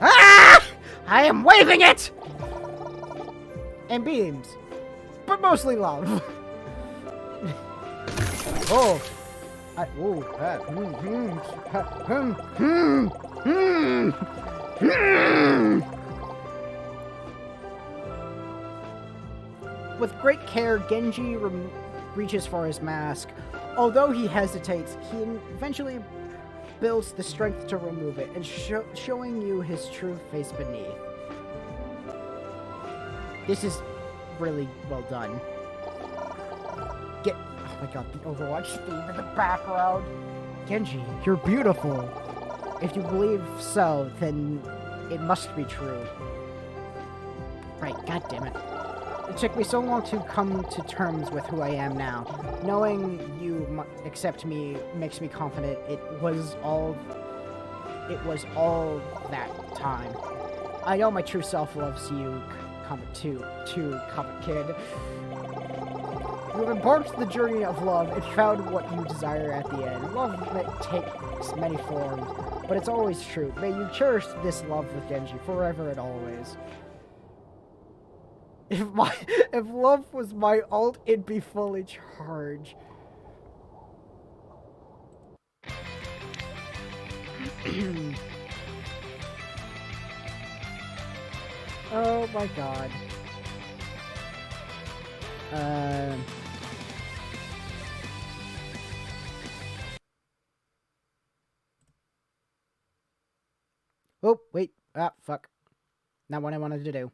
Ah! I am waving it! And beams. But mostly love. Oh. With great care, Genji reaches for his mask. Although he hesitates, he eventually builds the strength to remove it, and showing you his true face beneath. This is really well done. Oh my god, the Overwatch theme in the background. Genji, you're beautiful. If you believe so, then it must be true. Right, goddammit. It took me so long to come to terms with who I am now. Knowing you accept me makes me confident it was all that time. I know my true self loves you, Comic Kid. You have embarked the journey of love and found what you desire at the end. Love that takes many forms, but it's always true. May you cherish this love with Genji forever and always. If love was my ult, it'd be fully charged. Oh my god. Oh, wait. Ah, fuck. Not what I wanted to do.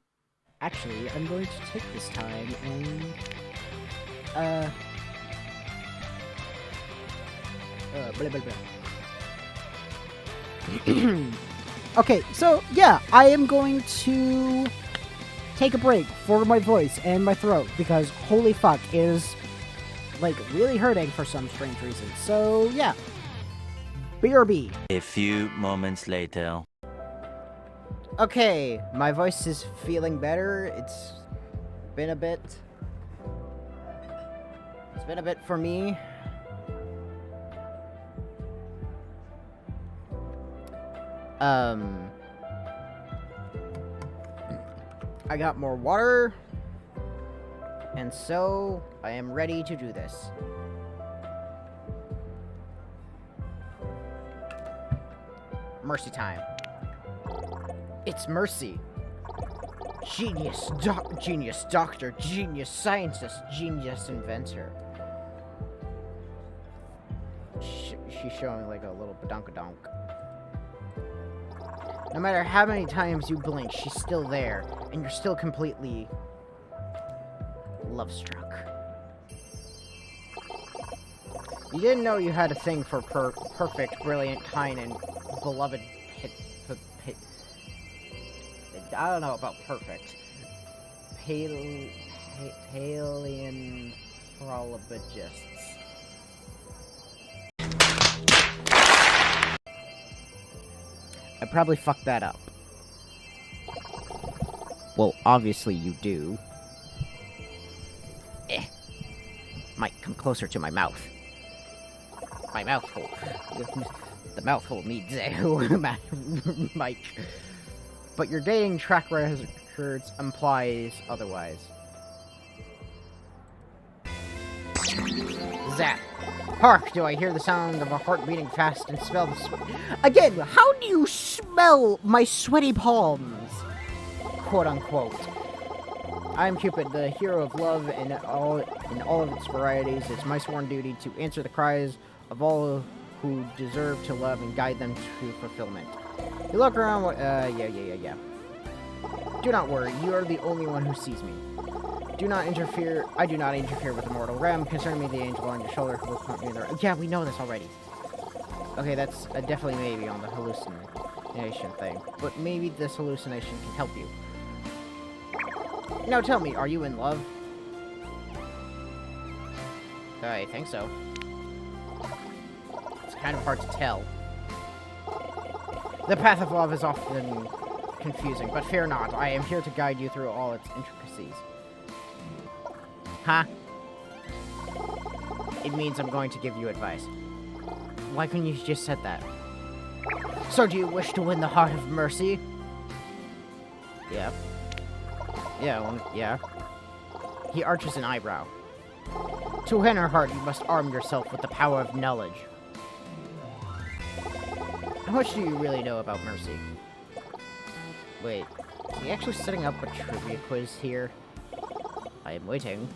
Actually, I'm going to take this time and... blah, blah, blah. Okay, so, yeah, I am going to take a break for my voice and my throat, because holy fuck, it is, like, really hurting for some strange reason. So, yeah. BRB. A few moments later. Okay, my voice is feeling better. It's been a bit. It's been a bit for me. I got more water. And so, I am ready to do this. Mercy time. It's Mercy. Genius doctor, genius scientist, genius inventor. She's showing like a little badonkadonk. No matter how many times you blink, she's still there, and you're still completely love-struck. You didn't know you had a thing for perfect, brilliant, kind, and beloved I don't know about perfect. Paleontologists. I probably fucked that up. Well, obviously you do. Might come closer to my mouth. My mouth hole. The mouth hole needs a mic. But your dating track records implies otherwise. Zap. Hark, do I hear the sound of a heart beating fast and smell the Again, how do you smell my sweaty palms? Quote unquote. I am Cupid, the hero of love in all of its varieties. It's my sworn duty to answer the cries of all who deserve to love and guide them to fulfillment. You look around, yeah. Do not worry, you are the only one who sees me. Do not interfere, I do not interfere with the mortal realm. Concern me the angel on your shoulder who will point me in the right. Yeah, we know this already. Okay, that's definitely maybe on the hallucination thing. But maybe this hallucination can help you. Now tell me, are you in love? I think so. It's kind of hard to tell. The path of love is often confusing, but fear not. I am here to guide you through all its intricacies. Huh? It means I'm going to give you advice. Why couldn't you just said that? So do you wish to win the heart of Mercy? Yeah. Yeah. He arches an eyebrow. To win her heart, you must arm yourself with the power of knowledge. How much do you really know about Mercy? Wait, is he actually setting up a trivia quiz here? I am waiting.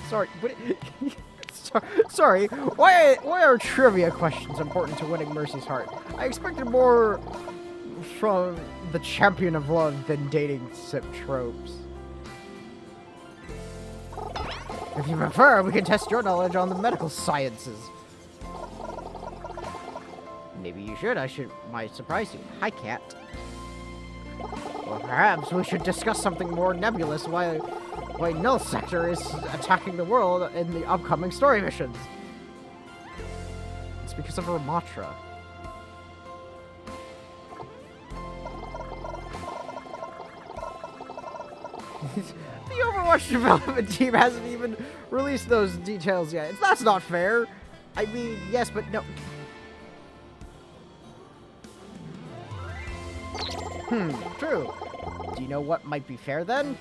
Sorry, but sorry. Why are trivia questions important to winning Mercy's heart? I expected more from the champion of love than dating sim tropes. If you prefer, we can test your knowledge on the medical sciences. Maybe you should. Might surprise you. Hi, cat. Or perhaps we should discuss something more nebulous. Why Null Sector is attacking the world in the upcoming story missions. It's because of her mantra. The Overwatch development team hasn't even released those details yet. That's not fair. I mean, yes, but no. True. Do you know what might be fair then?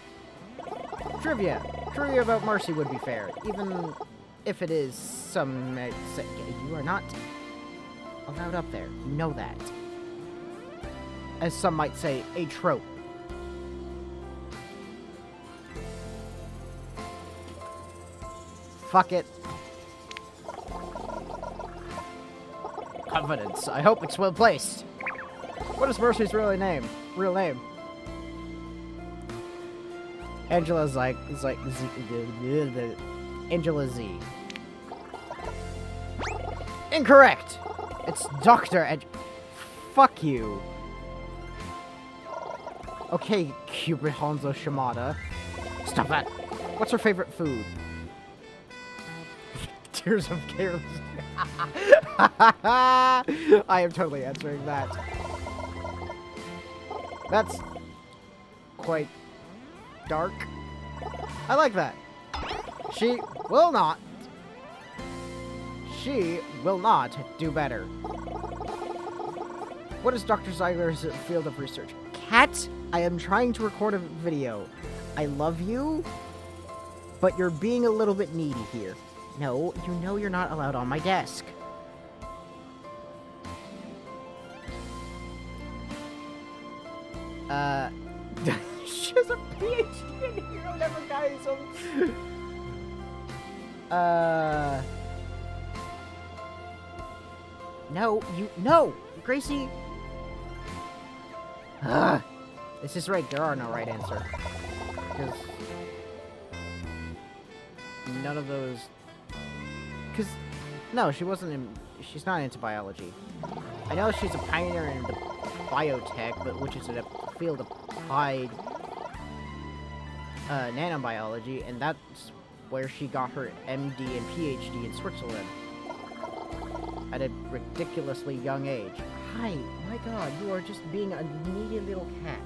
Trivia. Trivia about Mercy would be fair, even if it is some might say you are not allowed up there. You know that. As some might say, a trope. Fuck it. Confidence. I hope it's well placed. What is Mercy's real name? Angela Angela Z. Incorrect. It's Dr. Fuck you. Okay, Cupid Hanzo Shimada. Stop that. What's her favorite food? Tears of Carelessness. I am totally answering that. That's quite dark. I like that. She will not do better. What is Dr. Ziegler's field of research? Cat, I am trying to record a video. I love you, but you're being a little bit needy here. No, you know you're not allowed on my desk. She has a PhD in Hero Nevergasm. No, Gracie. This is right, there are no right answer. Because none of those... Because, no, she's not into biology. I know she's a pioneer in the biotech, but which is a field applied nanobiology, and that's where she got her MD and PhD in Switzerland. At a ridiculously young age. Hi, my god, you are just being a needy little cat.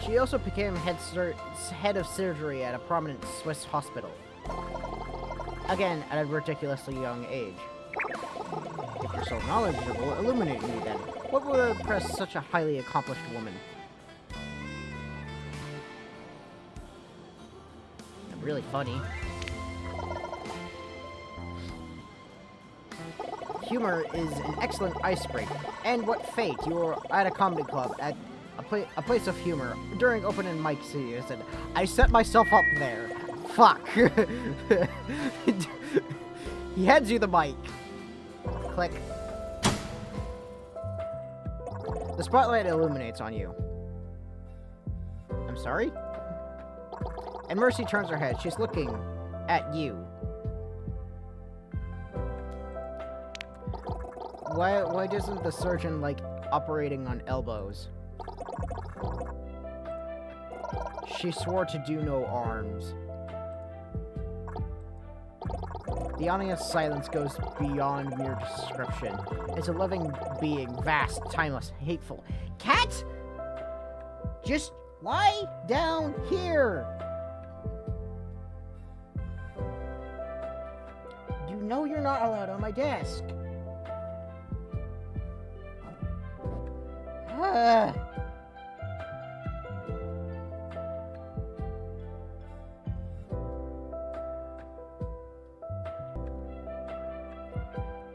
She also became head of surgery at a prominent Swiss hospital. Again, at a ridiculously young age. If you're so knowledgeable, illuminate me then. What would impress such a highly accomplished woman? I'm really funny. Humor is an excellent icebreaker. And what fate, you were at a comedy club at a place of humor. During open and mic series, and I set myself up there. Fuck. He hands you the mic. Click. The spotlight illuminates on you. I'm sorry? And Mercy turns her head. She's looking at you. Why doesn't the surgeon like operating on elbows? She swore to do no arms. The audience silence goes beyond mere description. It's a living being, vast, timeless, hateful. Cat! Just lie down here! You know you're not allowed on my desk.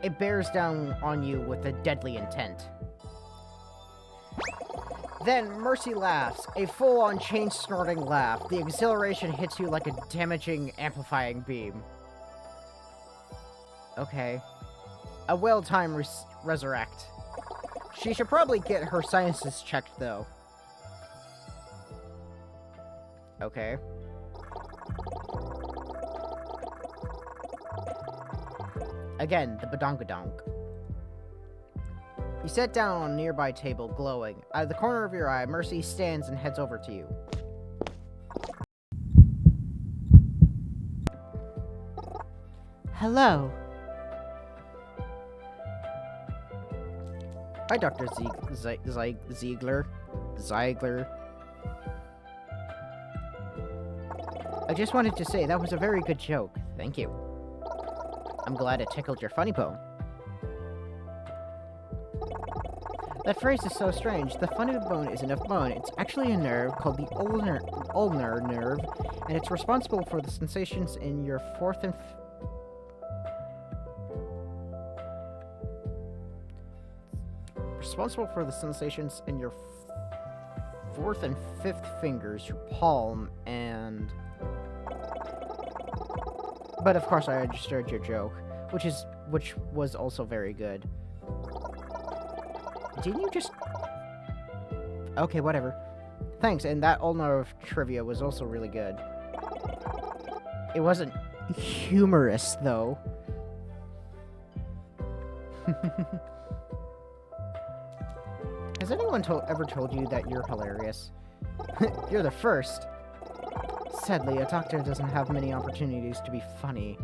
It bears down on you with a deadly intent. Then Mercy laughs, a full-on chain-snorting laugh. The exhilaration hits you like a damaging, amplifying beam. Okay. A well-timed resurrect. She should probably get her sciences checked, though. Okay. Again, the badongadonk. You sit down on a nearby table, glowing. Out of the corner of your eye, Mercy stands and heads over to you. Hello. Hi, Dr. Ziegler. I just wanted to say that was a very good joke. Thank you. I'm glad it tickled your funny bone. That phrase is so strange. The funny bone isn't a bone. It's actually a nerve called the ulnar nerve, and it's responsible for the sensations in your fourth and fourth and fifth fingers, your palm, and... But of course I understood your joke, which was also very good. Didn't you just... Okay, whatever. Thanks, and that ulnar trivia was also really good. It wasn't humorous, though. Has anyone ever told you that you're hilarious? You're the first. Sadly, a doctor doesn't have many opportunities to be funny.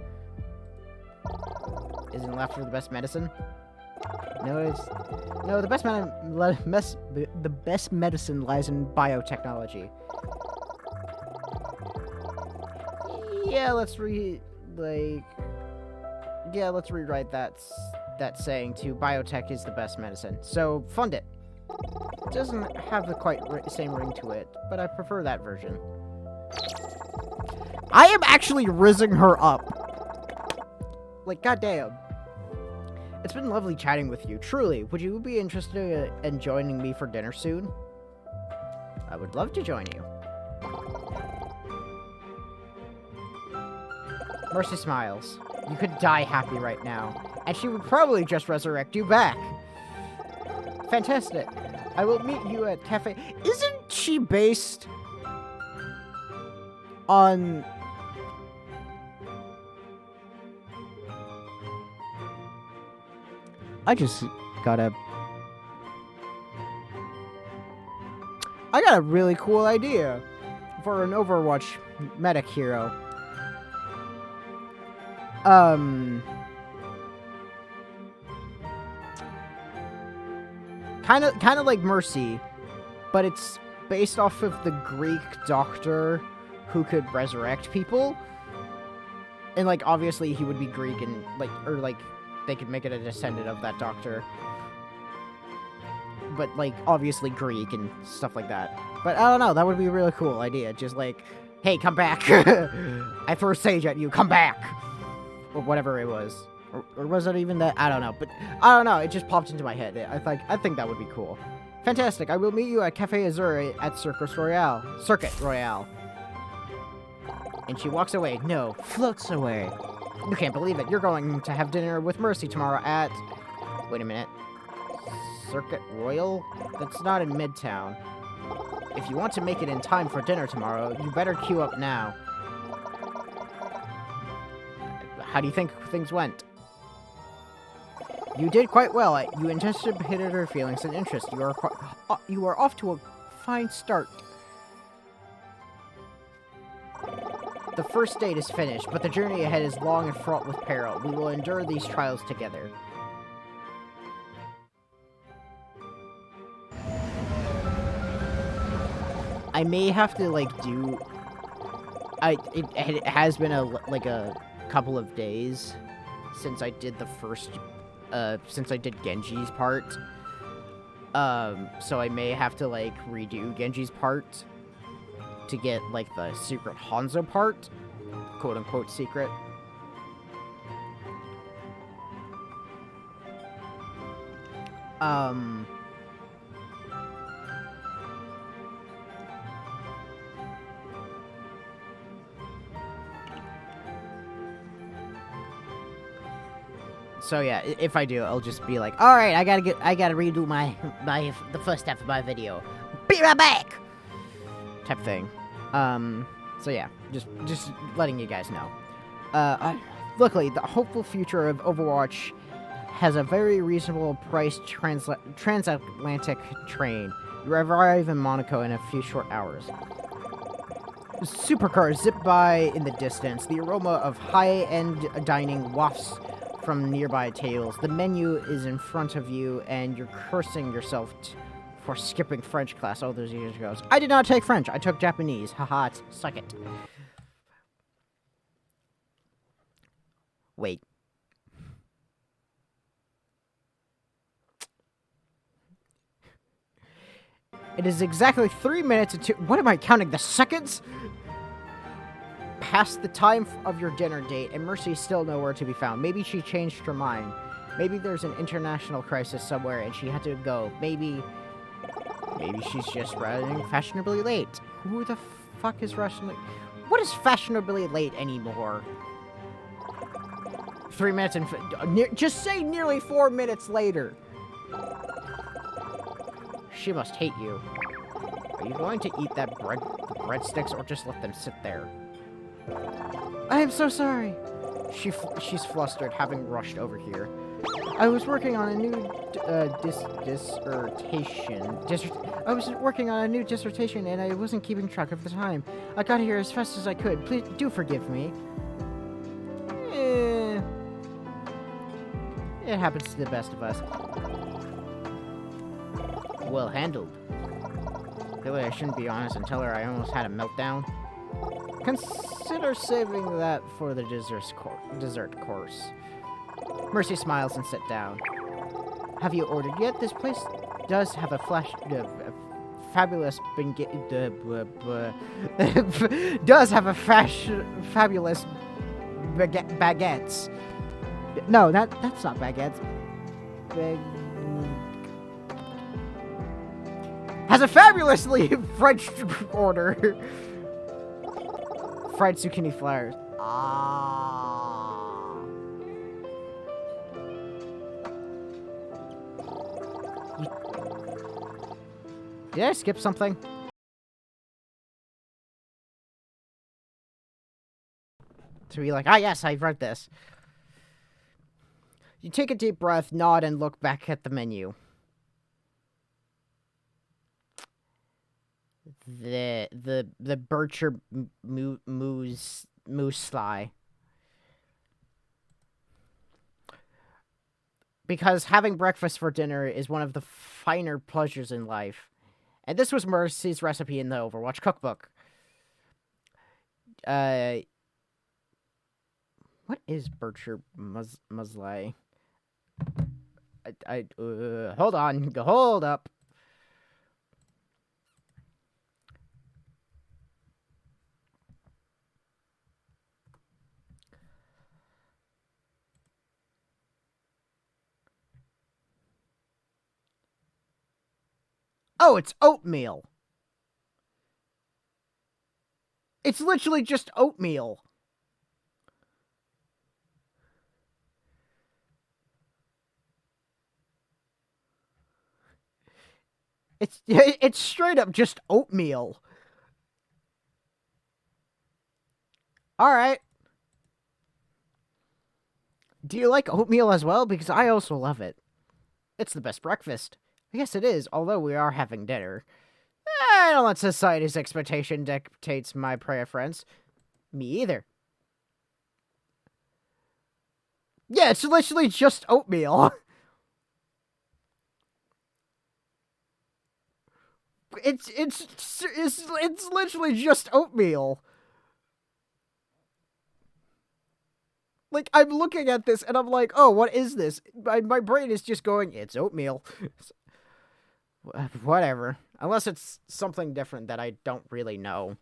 Isn't laughter the best medicine? No, the best medicine lies in biotechnology. Yeah, let's rewrite that saying to biotech is the best medicine. So fund it. It doesn't have the quite same ring to it, but I prefer that version. I am actually rizzing her up. Like, goddamn. It's been lovely chatting with you. Truly, would you be interested in joining me for dinner soon? I would love to join you. Mercy smiles. You could die happy right now, and she would probably just resurrect you back. Fantastic. I will meet you at Cafe... Isn't she based on... I got a really cool idea for an Overwatch medic hero. Kind of like Mercy, but it's based off of the Greek doctor who could resurrect people. And like obviously he would be Greek and they could make it a descendant of that doctor. But, like, obviously Greek and stuff like that. But, I don't know, that would be a really cool idea. Just like, hey, come back. I throw sage at you, come back. Or whatever it was. Or was it even that? I don't know. But, I don't know, it just popped into my head. I think that would be cool. Fantastic, I will meet you at Cafe Azur at Circus Royale. And she walks away. No, floats away. You can't believe it. You're going to have dinner with Mercy tomorrow at... Wait a minute. Circuit Royal? That's not in Midtown. If you want to make it in time for dinner tomorrow, you better queue up now. How do you think things went? You did quite well. You anticipated her feelings and interests. You are off to a fine start. The first date is finished, but the journey ahead is long and fraught with peril. We will endure these trials together. I may have to, like, do... It has been a couple of days since I did the first... since I did Genji's part. So I may have to, like, redo Genji's part to get, like, the secret Hanzo part. Quote-unquote secret. So yeah, if I do, I'll just be like, all right, I gotta redo the first step of my video. Be right back. Type thing. So yeah, just letting you guys know. Luckily, the hopeful future of Overwatch has a very reasonable priced transatlantic train. You arrive in Monaco in a few short hours. Supercars zip by in the distance. The aroma of high-end dining wafts from nearby tables. The menu is in front of you, and you're cursing yourself for skipping French class all those years ago. I did not take French. I took Japanese. Haha, suck it. Wait. It is exactly 3 minutes and 2... What am I counting? The seconds? Past the time of your dinner date, and Mercy is still nowhere to be found. Maybe she changed her mind. Maybe there's an international crisis somewhere and she had to go. Maybe she's just running fashionably late. Who the fuck is rushing? What is fashionably late anymore? 3 minutes and... just say nearly 4 minutes later. She must hate you. Are you going to eat that breadsticks or just let them sit there? I am so sorry. She's flustered, having rushed over here. I was working on a new dissertation. I was working on a new dissertation, and I wasn't keeping track of the time. I got here as fast as I could. Please do forgive me. It happens to the best of us. Well handled. Really, I shouldn't be honest and tell her I almost had a meltdown. Consider saving that for the dessert course. Mercy smiles and sits down. Have you ordered yet? This place does have a fabulous fabulous baguettes. No, that's not baguettes. Has a fabulously French order. Fried zucchini flowers. Did I skip something? To be like, yes, I've read this. You take a deep breath, nod, and look back at the menu. The Bircher Moose Sly. Because having breakfast for dinner is one of the finer pleasures in life. And this was Mercy's recipe in the Overwatch cookbook. What is Bircher Musley? Hold on. Hold up. Oh, it's oatmeal. It's literally just oatmeal. It's straight up just oatmeal. All right. Do you like oatmeal as well? Because I also love it. It's the best breakfast. Yes, it is, although we are having dinner. I don't let society's expectation dictates my prayer, friends. Me either. Yeah, it's literally just oatmeal. It's literally just oatmeal. Like, I'm looking at this and I'm like, oh, what is this? My brain is just going, it's oatmeal. Whatever. Unless it's something different that I don't really know.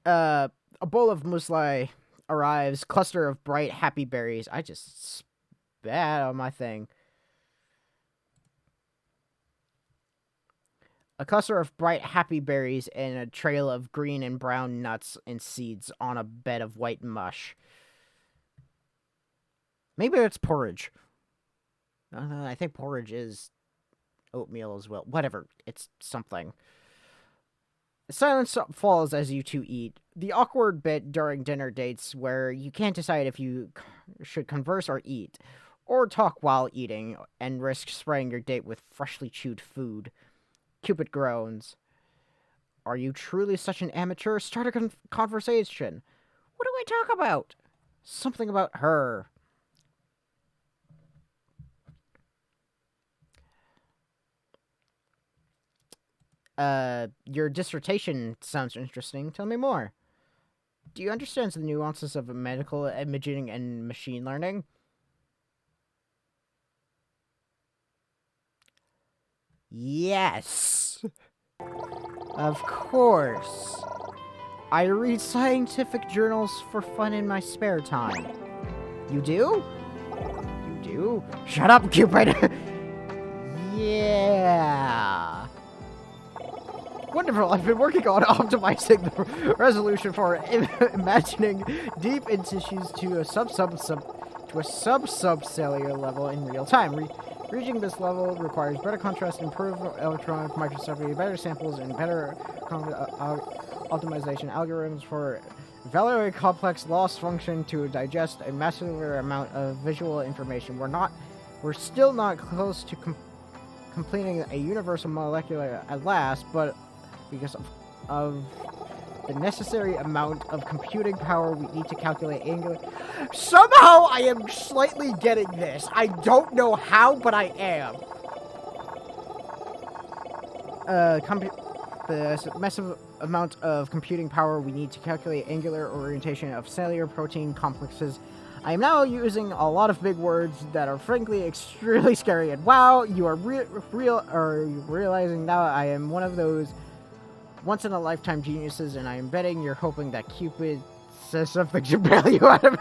A bowl of muesli arrives. Cluster of bright, happy berries. I just spat on my thing. A cluster of bright, happy berries and a trail of green and brown nuts and seeds on a bed of white mush. Maybe it's porridge. I think porridge is oatmeal as well. Whatever. It's something. Silence falls as you two eat. The awkward bit during dinner dates where you can't decide if you should converse or eat, or talk while eating, and risk spraying your date with freshly chewed food. Cupid groans. Are you truly such an amateur? Start a conversation. What do I talk about? Something about her. Your dissertation sounds interesting. Tell me more. Do you understand the nuances of medical imaging and machine learning? Yes. Of course. I read scientific journals for fun in my spare time. You do? You do? Shut up, Cupid! Yeah. Wonderful, I've been working on optimizing the resolution for imagining deep in tissues to a sub-subcellular level in real time. Reaching this level requires better contrast, improved electronic microscopy, better samples, and better optimization algorithms for very complex loss function to digest a massive amount of visual information. We're still not close to completing a universal molecular at last, but because of the necessary amount of computing power we need to calculate angular. Somehow I am slightly getting this. I don't know how, but I am. The massive amount of computing power we need to calculate angular orientation of cellular protein complexes. I am now using a lot of big words that are frankly extremely scary. And wow, you are realizing now I am one of those once-in-a-lifetime geniuses, and I am betting you're hoping that Cupid says something to bail you out of.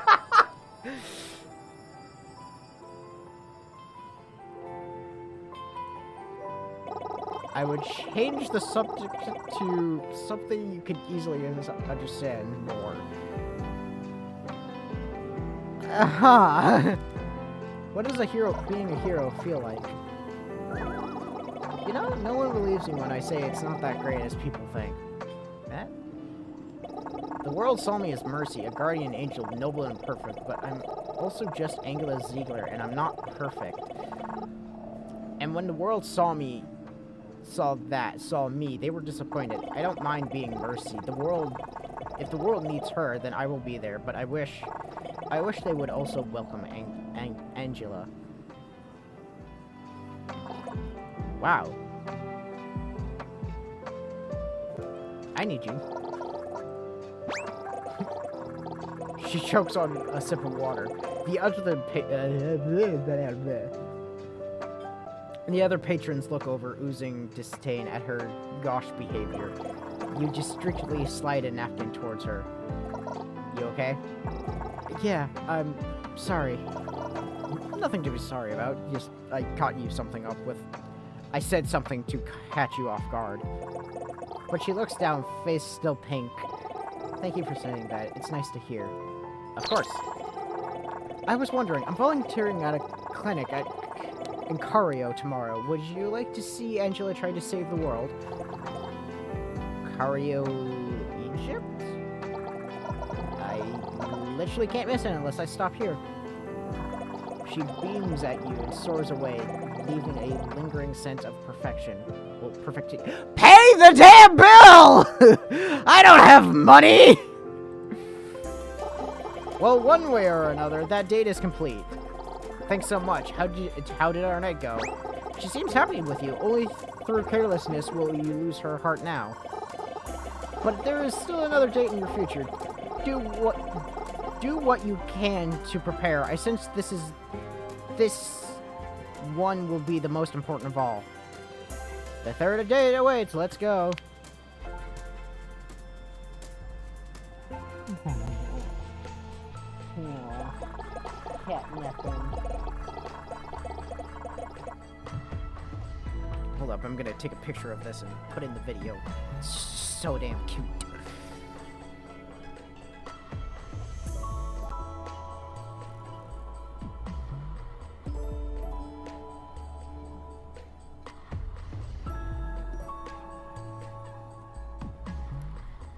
I would change the subject to something you could easily understand more. Aha! What does being a hero feel like? You know, no one believes me when I say it's not that great as people think. That? The world saw me as Mercy, a guardian angel, noble and perfect, but I'm also just Angela Ziegler, and I'm not perfect. And when the world saw me, they were disappointed. I don't mind being Mercy. If the world needs her, then I will be there, but I wish they would also welcome Angela. Wow. I need you. She chokes on a sip of water. The other patrons look over, oozing disdain at her gauche behavior. You just strictly slide a napkin towards her. You okay? Yeah, I'm sorry. Nothing to be sorry about. Just, I caught you something up with... I said something to catch you off guard. But she looks down, face still pink. Thank you for saying that. It's nice to hear. Of course. I was wondering, I'm volunteering at a clinic in Cario tomorrow. Would you like to see Angela try to save the world? Cario, Egypt? I literally can't miss it unless I stop here. She beams at you and soars away, leaving a lingering sense of perfection. Well, Pay the damn bill! I don't have money! Well, one way or another, that date is complete. Thanks so much. How did our night go? She seems happy with you. Only through carelessness will you lose her heart now. But there is still another date in your future. Do what you can to prepare. I sense this one will be the most important of all. The third date awaits. Let's go. Hold up, I'm gonna take a picture of this and put in the video. It's so damn cute.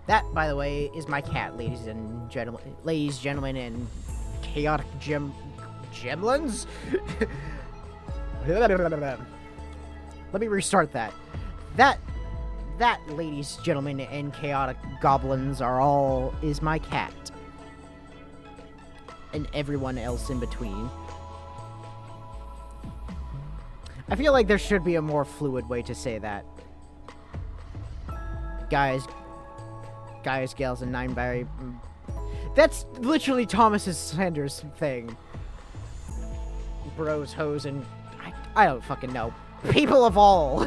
That, by the way, is my cat, ladies and gentlemen, and chaotic gemlins? Let me restart that. That, ladies, gentlemen, and chaotic goblins is my cat. And everyone else in between. I feel like there should be a more fluid way to say that. Guys, gals, and nine-berry. That's literally Thomas Sanders' thing. Bros, hoes, and... I don't fucking know. People of all.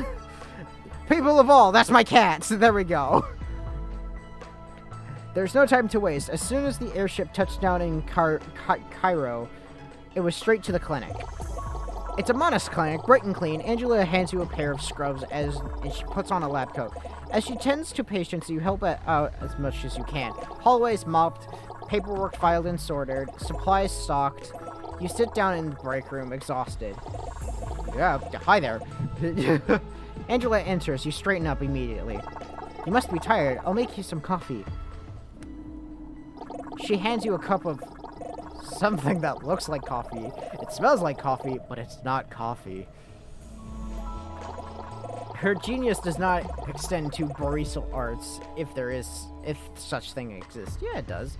People of all. That's my cat. So there we go. There's no time to waste. As soon as the airship touched down in Cairo, it was straight to the clinic. It's a modest clinic, bright and clean. Angela hands you a pair of scrubs as she puts on a lab coat. As she tends to patients, you help out as much as you can. Hallways mopped, paperwork filed and sorted, supplies stocked. You sit down in the break room, exhausted. Yeah, hi there. Angela enters. You straighten up immediately. You must be tired. I'll make you some coffee. She hands you a cup of something that looks like coffee. It smells like coffee, but it's not coffee. Her genius does not extend to barisal arts, if such thing exists. Yeah, it does.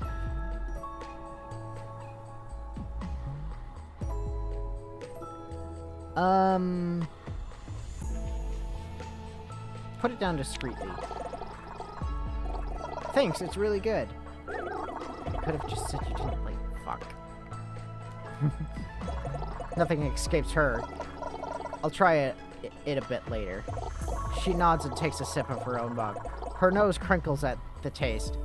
Put it down discreetly. Thanks, it's really good. I could have just said you didn't like. Fuck. Nothing escapes her. I'll try it a bit later. She nods and takes a sip of her own mug. Her nose crinkles at the taste.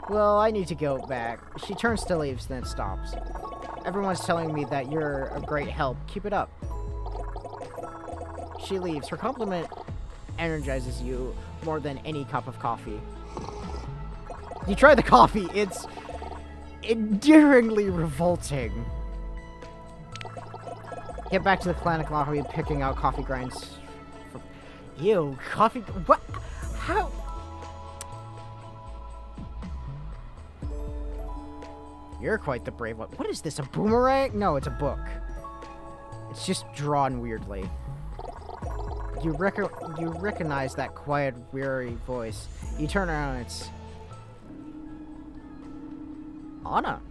Well, I need to go back. She turns to leave, then stops. Everyone's telling me that you're a great help. Keep it up. She leaves. Her compliment energizes you more than any cup of coffee. You try the coffee. It's endearingly revolting. Get back to the clinic lobby, picking out coffee grinds. Ew, coffee. What? How? You're quite the brave one. What is this? A boomerang? No, it's a book. It's just drawn weirdly. You recognize that quiet, weary voice. You turn around and it's Anna.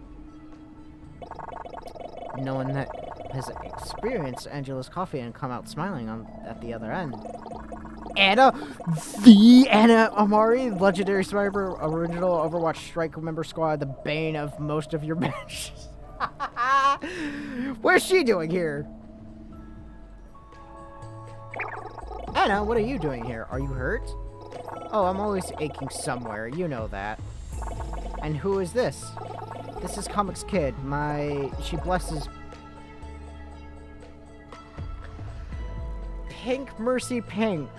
No one that has experienced Angela's coffee and come out smiling at the other end. Anna, the Anna Amari, legendary sniper, original Overwatch strike member squad, the bane of most of your matches. What's she doing here? Anna, what are you doing here? Are you hurt? Oh, I'm always aching somewhere. You know that. And who is this? This is Comics Kid. She blesses Pink Mercy Pink.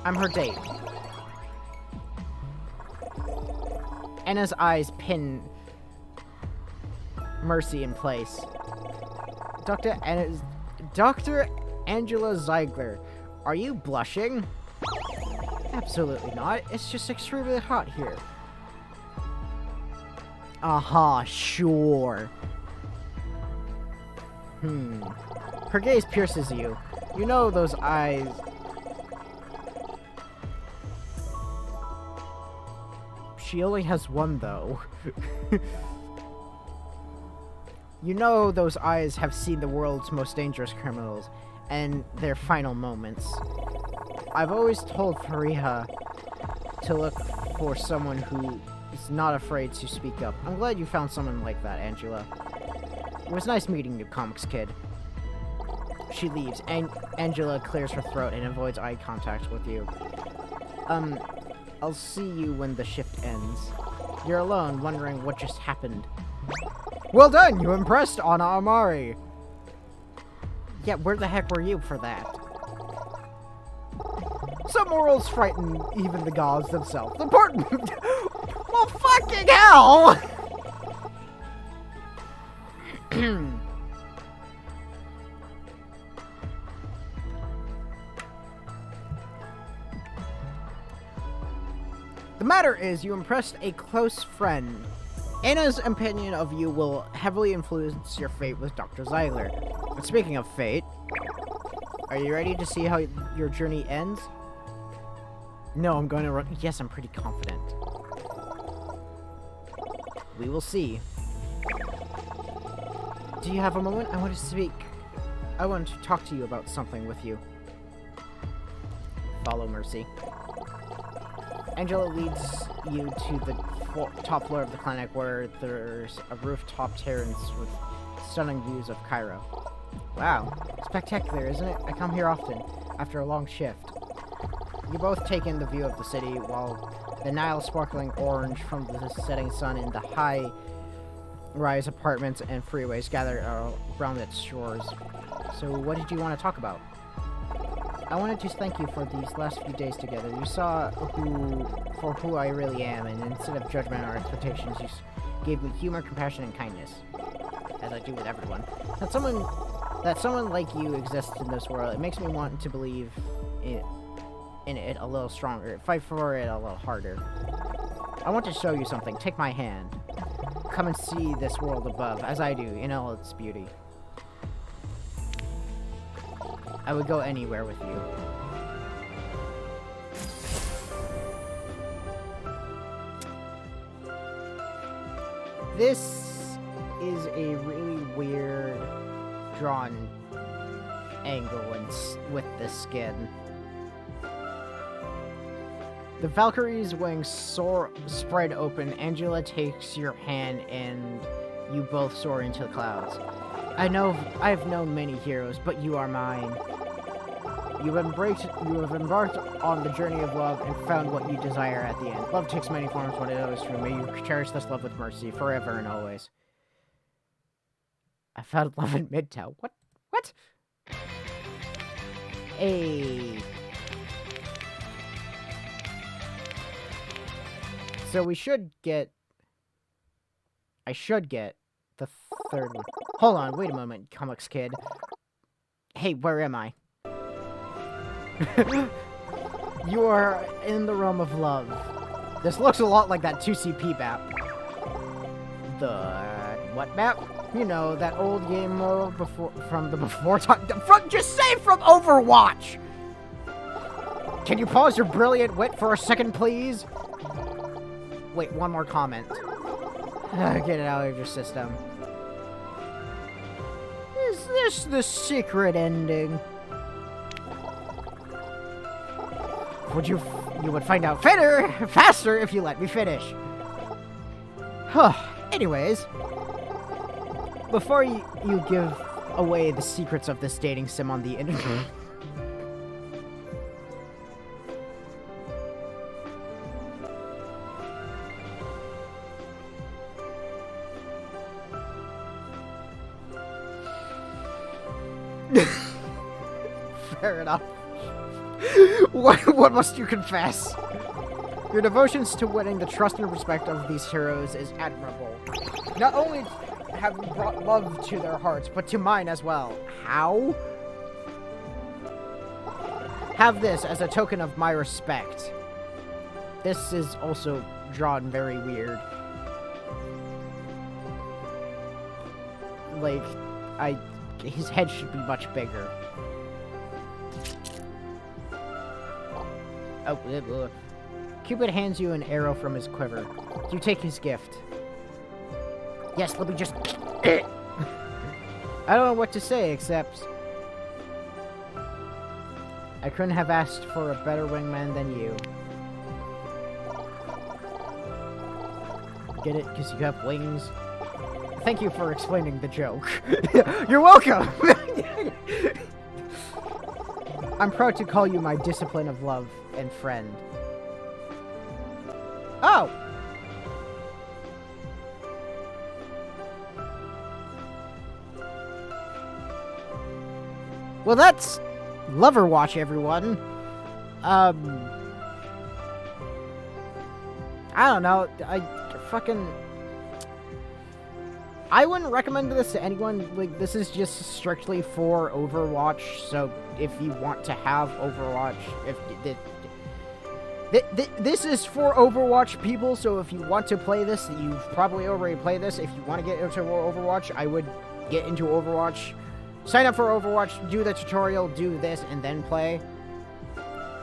I'm her date. Anna's eyes pin Mercy in place. Dr. Angela Ziegler, are you blushing? Absolutely not. It's just extremely hot here. Aha, sure. Her gaze pierces you. You know those eyes. She only has one, though. You know those eyes have seen the world's most dangerous criminals and their final moments. I've always told Fariha to look for someone who is not afraid to speak up. I'm glad you found someone like that, Angela. It was nice meeting you, Comics Kid. She leaves, and Angela clears her throat and avoids eye contact with you. I'll see you when the shift ends. You're alone, wondering what just happened. Well done! You impressed Anna Amari! Yeah, where the heck were you for that? Some morals frighten even the gods themselves. Important! Well, fucking hell! The matter is, you impressed a close friend. Anna's opinion of you will heavily influence your fate with Dr. Ziegler. But speaking of fate, are you ready to see how your journey ends? No, I'm going to run. Yes, I'm pretty confident. We will see. Do you have a moment? I want to speak. I want to talk to you about something with you. Follow Mercy. Angela leads you to the top floor of the clinic where there's a rooftop terrace with stunning views of Cairo. Wow, spectacular, isn't it? I come here often, after a long shift. You both take in the view of the city, while the Nile sparkling orange from the setting sun in the high-rise apartments and freeways gather around its shores. So what did you want to talk about? I wanted to thank you for these last few days together. You saw who I really am, and instead of judgment or expectations, you gave me humor, compassion, and kindness. As I do with everyone. That someone like you exists in this world, it makes me want to believe in it a little stronger, fight for it a little harder. I want to show you something. Take my hand. Come and see this world above, as I do, in all its beauty. I would go anywhere with you. This is a really weird drawn angle with the skin. The Valkyrie's wings spread open. Angela takes your hand and you both soar into the clouds. I've known many heroes, but you are mine. You have embarked on the journey of love and found what you desire at the end. Love takes many forms, but it always true. May you cherish this love with mercy, forever and always. I found love in Midtown. What? What? Hey. So I should get the third one. Hold on, wait a moment, comics kid. Hey, where am I? You are in the realm of love. This looks a lot like that 2CP map. The what map? You know, that old game mode from just say from Overwatch! Can you pause your brilliant wit for a second, please? Wait, one more comment. Get it out of your system. Is this the secret ending? You would find out faster if you let me finish. Anyways, before you give away the secrets of this dating sim on the internet. Fair enough. What must you confess? Your devotions to winning the trust and respect of these heroes is admirable. Not only have you brought love to their hearts, but to mine as well. How? Have this as a token of my respect. This is also drawn very weird. Like, his head should be much bigger. Oh, Cupid hands you an arrow from his quiver. You take his gift. Yes, let me just... I don't know what to say, except... I couldn't have asked for a better wingman than you. Get it? Because you have wings? Thank you for explaining the joke. You're welcome! I'm proud to call you my discipline of love and friend. Oh! Well, that's Loverwatch, everyone. I don't know. I wouldn't recommend this to anyone. Like, this is just strictly for Overwatch. So, if you want to have Overwatch, this is for Overwatch people. So, if you want to play this, you've probably already played this. If you want to get into Overwatch, I would get into Overwatch. Sign up for Overwatch, do the tutorial, do this, and then play.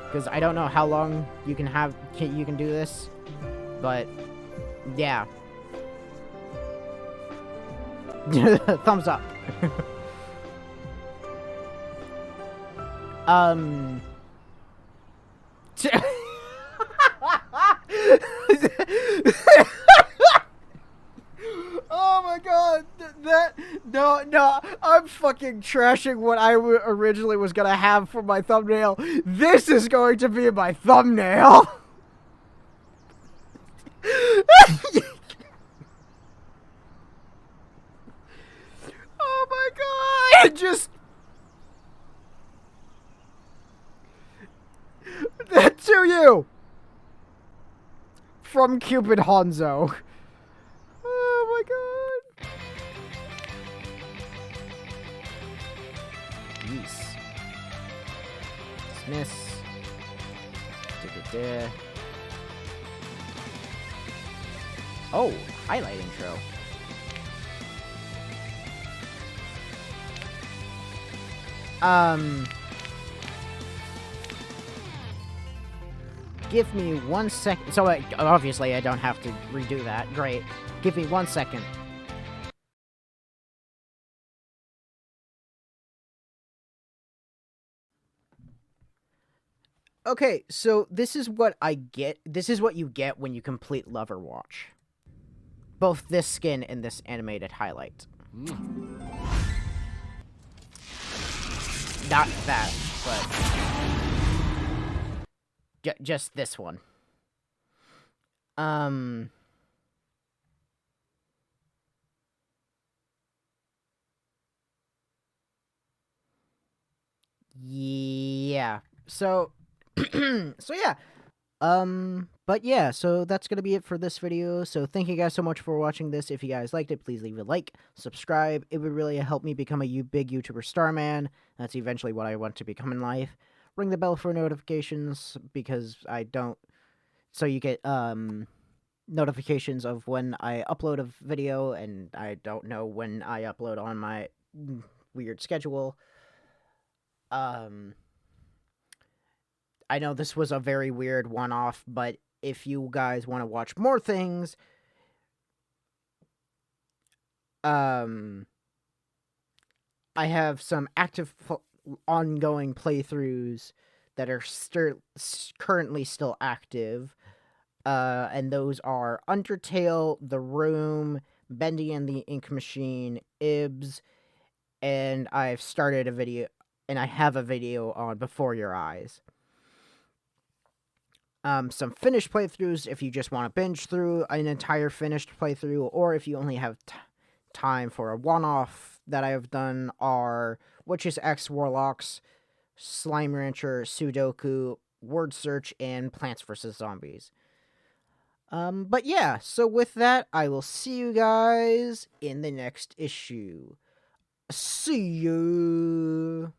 Because I don't know how long you can do this, but yeah. Thumbs up. Oh my god, no, I'm fucking trashing what I originally was gonna have for my thumbnail. This is going to be my thumbnail. Oh my god, just that to you from Cupid Hanzo. Oh my god. Yes. Dismiss. Da-da-da. Oh, highlight intro. Give me 1 second. So, obviously, I don't have to redo that. Great. Give me 1 second. Okay, so this is what I get. This is what you get when you complete Loverwatch. Both this skin and this animated highlight. Not that, but just this one. Yeah. So so yeah. But yeah, so that's gonna be it for this video. So thank you guys so much for watching this. If you guys liked it, please leave a like, subscribe. It would really help me become a big YouTuber star man. That's eventually what I want to become in life. Ring the bell for notifications because I don't, so you get notifications of when I upload a video, and I don't know when I upload on my weird schedule. I know this was a very weird one-off, but if you guys want to watch more things, I have some active ongoing playthroughs that are currently still active, and those are Undertale, The Room, Bendy and the Ink Machine, Ibs, and I've started a video, and I have a video on Before Your Eyes. Some finished playthroughs if you just want to binge through an entire finished playthrough, or if you only have time for a one-off that I have done, are Witches X Warlocks, Slime Rancher, Sudoku, Word Search, and Plants vs. Zombies. But yeah, so with that, I will see you guys in the next issue. See you!